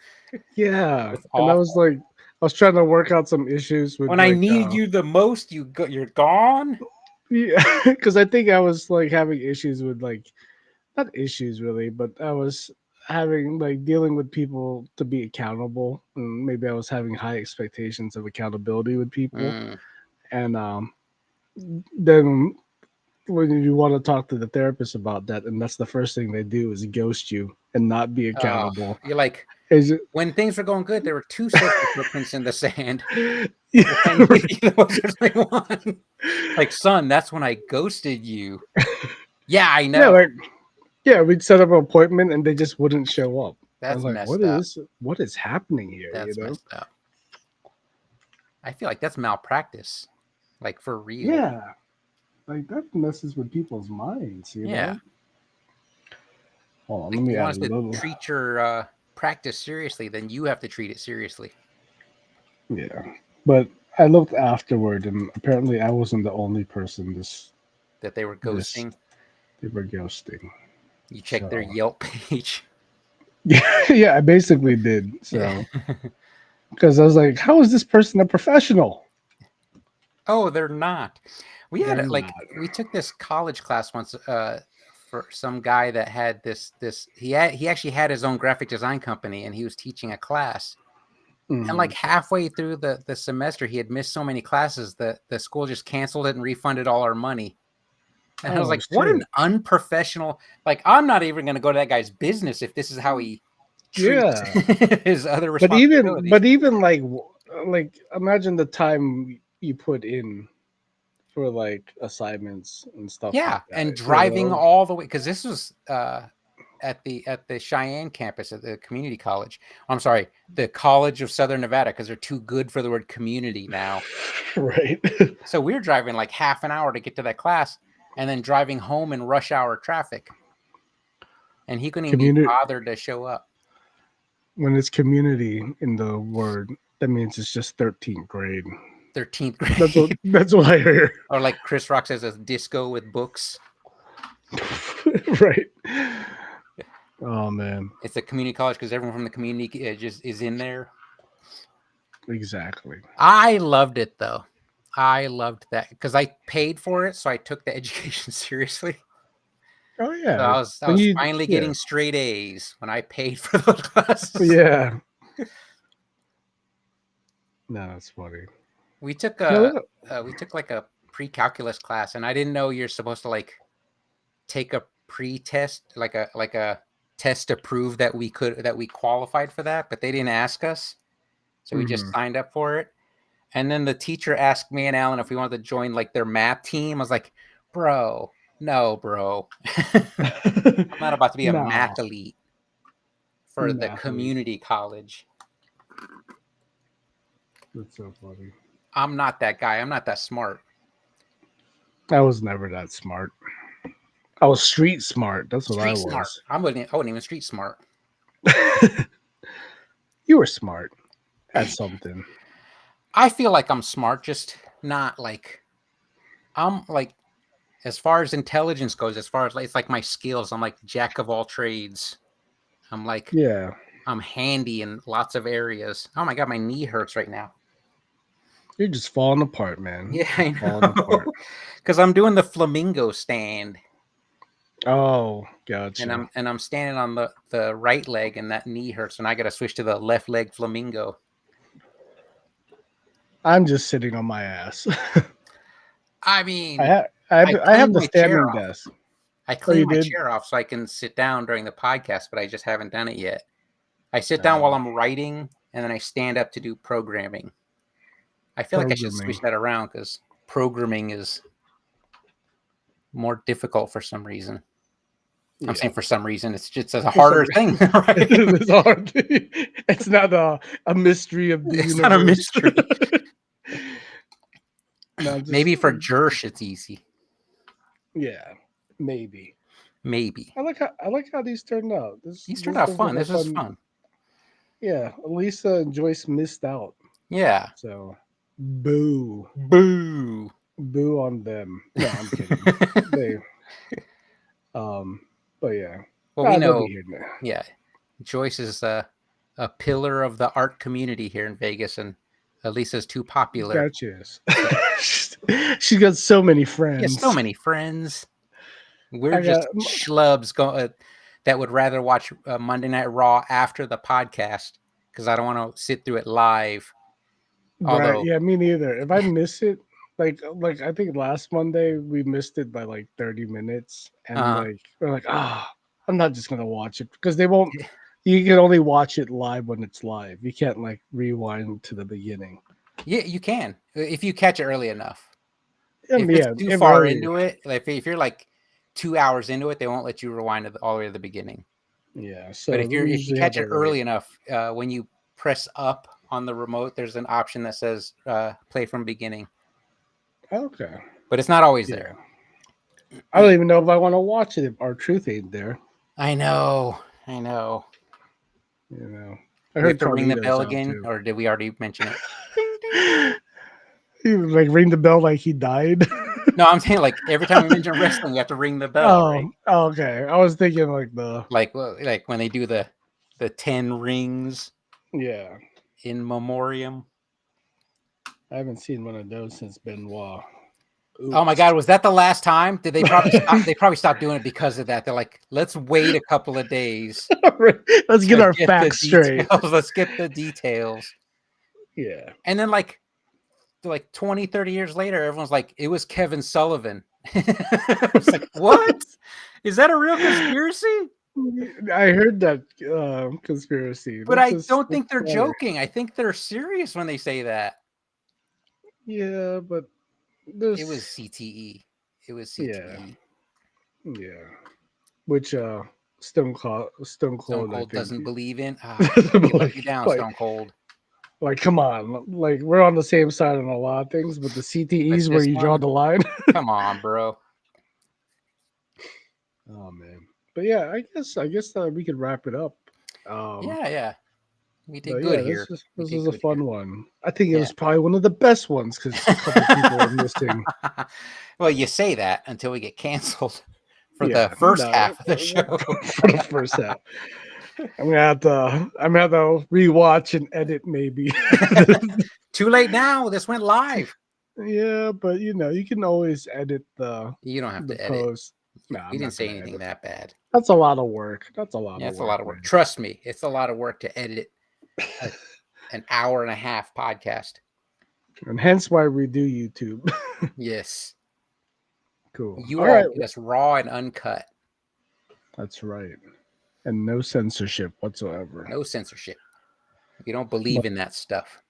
Yeah, That's and I awful. was like, I was trying to work out some issues with When I needed you the most, you're gone. yeah, because I think I was like having issues with like not issues really, but I was having like dealing with people to be accountable, and maybe I was having high expectations of accountability with people, Mm. and then when you want to talk to the therapist about that, and that's the first thing they do is ghost you and not be accountable. You're like, Is it? when things were going good, there were two social footprints in the sand. Yeah, When you know, there's only one. Like, son, that's when I ghosted you. Yeah, I yeah, know. like yeah, we'd set up an appointment and they just wouldn't show up. I was That's like, messed up. what is happening here? You That's know? messed up. I feel like that's malpractice. Like for real. Yeah. Like that messes with people's minds, you Yeah. know? Hold on, Like let me you add want a us to little. treat your practice seriously, then you have to treat it seriously. Yeah. But I looked afterward and apparently I wasn't the only person That they were this ghosting. they were ghosting. You check their So Yelp page. yeah, yeah, I basically did. Yeah. So because I was like, how is this person a professional? Oh, they're not. We They're had not. we took this college class once for some guy that had this he actually had his own graphic design company, and he was teaching a class. And like Mhm. halfway through the semester, he had missed so many classes that the school just canceled it and refunded all our money. And I was Oh like, what an shit. unprofessional, like, I'm not even going to go to that guy's business if this is how he treats Yeah. his other But responsibilities. even like imagine the time you put in for like assignments and stuff like Yeah. And that, you driving know? all the way, because this was at the Cheyenne campus at the community college. I'm sorry, the College of Southern Nevada, because they're too good for the word community now. Right. So we were driving like half an hour to get to that class, and then driving home in rush hour traffic. And he couldn't even be Community bothered to show up. when it's community in the word, that means it's just 13th grade. 13th That's grade. what I hear. Or like Chris Rock says, a disco with books. Right. Oh man. It's a community college because everyone from the community just is in there. Exactly. I loved it though. I loved that because I paid for it, so I took the education seriously. Oh So yeah. I was finally getting straight A's when I paid for those classes. Yeah. No, that's funny. We took No, like a pre-calculus class, and I didn't know you're supposed to like take a pre-test, like a test to prove that we qualified for that, but they didn't ask us. So we just signed up for it. And then the teacher asked me and Alan if we wanted to join like their math team. I was like, bro, no, bro. I'm not about to be a no. math elite for the Mathlete. community college. That's so funny. I'm not that guy. I'm not that smart. I was never that smart. I was street smart. That's what I Street smart. was. I wasn't even street smart. You were smart at something. I feel like I'm smart, just not like I'm like as far as intelligence goes, as far as like, it's like my skills. I'm like jack of all trades. I'm like Yeah. I'm handy in lots of areas. Oh my god, my knee hurts right now. You're just falling apart, man. Yeah, I Falling know. apart. Because I'm doing the flamingo stand, Oh, gotcha. and I'm standing on the right leg, and that knee hurts, and I got to switch to the left leg flamingo. I'm just sitting on my ass. I mean, I I have cleaned the my chair standing off. desk. I cleaned my did? chair off so I can sit down during the podcast, but I just haven't done it yet. I sit down while I'm writing, and then I stand up to do programming. I feel like I should switch that around because programming is more difficult for some reason. I'm saying for some reason it's just a harder thing. Right? It's hard. It's not a mystery of the It's universe. not a mystery. No, just- Maybe for Jersh it's easy. Yeah, maybe. Maybe. I like how these turned out. These turned out fun. This was fun. Yeah, Lisa and Joyce missed out. Yeah. So, boo on them. No, I'm kidding. They, but yeah. Well, we they'll know. be here now. Yeah, Joyce is a pillar of the art community here in Vegas, and Lisa's too popular. That she is. She's got so many friends. Yeah, so many friends. We're I just got- schlubs that would rather watch Monday Night Raw after the podcast because I don't want to sit through it live. Although, Right. Yeah, me neither. If I miss it, like I think last Monday we missed it by like 30 minutes, and like we're like, I'm not just gonna watch it because they won't. You can only watch it live when it's live. You can't like rewind to the beginning. yeah, you can if you catch it early enough. If It's too far into it, like if you're like 2 hours into it, they won't let you rewind all the way to the beginning. Yeah. So But if you usually catch have it to early enough, when you press up on the remote, there's an option that says play from beginning. Okay. But it's not always there. I don't even know if I want to watch it if our truth ain't there. I know. I know. You know. I heard to ring the bell again, or did we already mention it? You like ring the bell like he died. No, I'm saying like every time we mention wrestling, we have to ring the bell. Right? Okay. I was thinking like like when they do the 10 rings. Yeah. In memoriam. I haven't seen one of those since Benoit. Oops. Oh my God, was that the last time? Did they probably stop? They probably stopped doing it because of that. They're like, let's wait a couple of days. Let's get our facts straight. Let's get the details. Yeah. And then like 20, 30 years later, everyone's like, it was Kevin Sullivan. It's like, what? Is that a real conspiracy? I heard that conspiracy. But I don't think they're joking. I think they're serious when they say that. Yeah, but it was CTE. It was CTE. Yeah. Which Stone Cold doesn't believe in. Let you down, Stone Cold. Like, come on. Like, we're on the same side on a lot of things, but the CTEs where you draw the line. Come on, bro. Oh man. But yeah, I guess we could wrap it up. Yeah. We did good here. This was a fun one. I think it was probably one of the best ones because a couple people are missing. Well, you say that until we get canceled for the first half of the show. For the first half. I'm gonna have to rewatch and edit maybe. Too late now. This went live. Yeah, but you can always edit the. You don't have to post. edit. No, we didn't say anything that bad. That's a lot of work. That's a lot. That's a lot of work. Trust me, it's a lot of work to edit an hour and a half podcast. And hence why we do YouTube. Yes. Cool. You all that's raw and uncut. That's right. And no censorship whatsoever. No censorship. We don't believe in that stuff.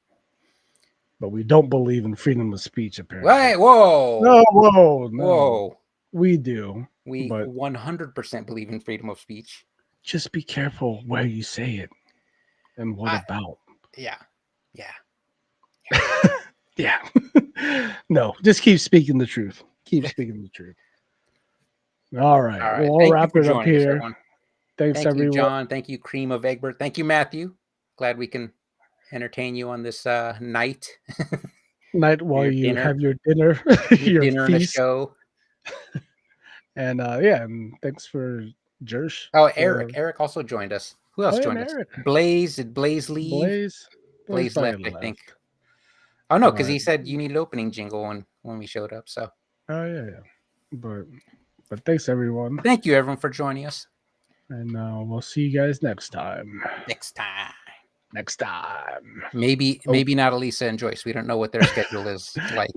But we don't believe in freedom of speech, apparently. Wait, whoa. No, whoa. Whoa. We do. We 100% believe in freedom of speech. Just be careful where you say it and what about. Yeah. Yeah. Yeah. No, just keep speaking the truth. Keep speaking the truth. All right. All right. Well, I'll Thank you wrap for it up joining us, here. everyone. Thanks, Thank you, everyone. John. Thank you, Cream of Egbert. Thank you, Matthew. Glad we can entertain you on this night. Night while your you dinner. have your dinner, Your your dinner and a feast. show. And yeah, and thanks for Jersh. Oh, for- Eric also joined us. Who else Oh, yeah, joined us? Eric. Blaze. Did Blaze leave? Blaze probably left, I think. Oh no, because he Alright. said you needed opening jingle when we showed up. So Oh yeah. But thanks everyone. thank you everyone for joining us. And we'll see you guys next time. Next time. Maybe Maybe not Elisa and Joyce. We don't know what their schedule is like.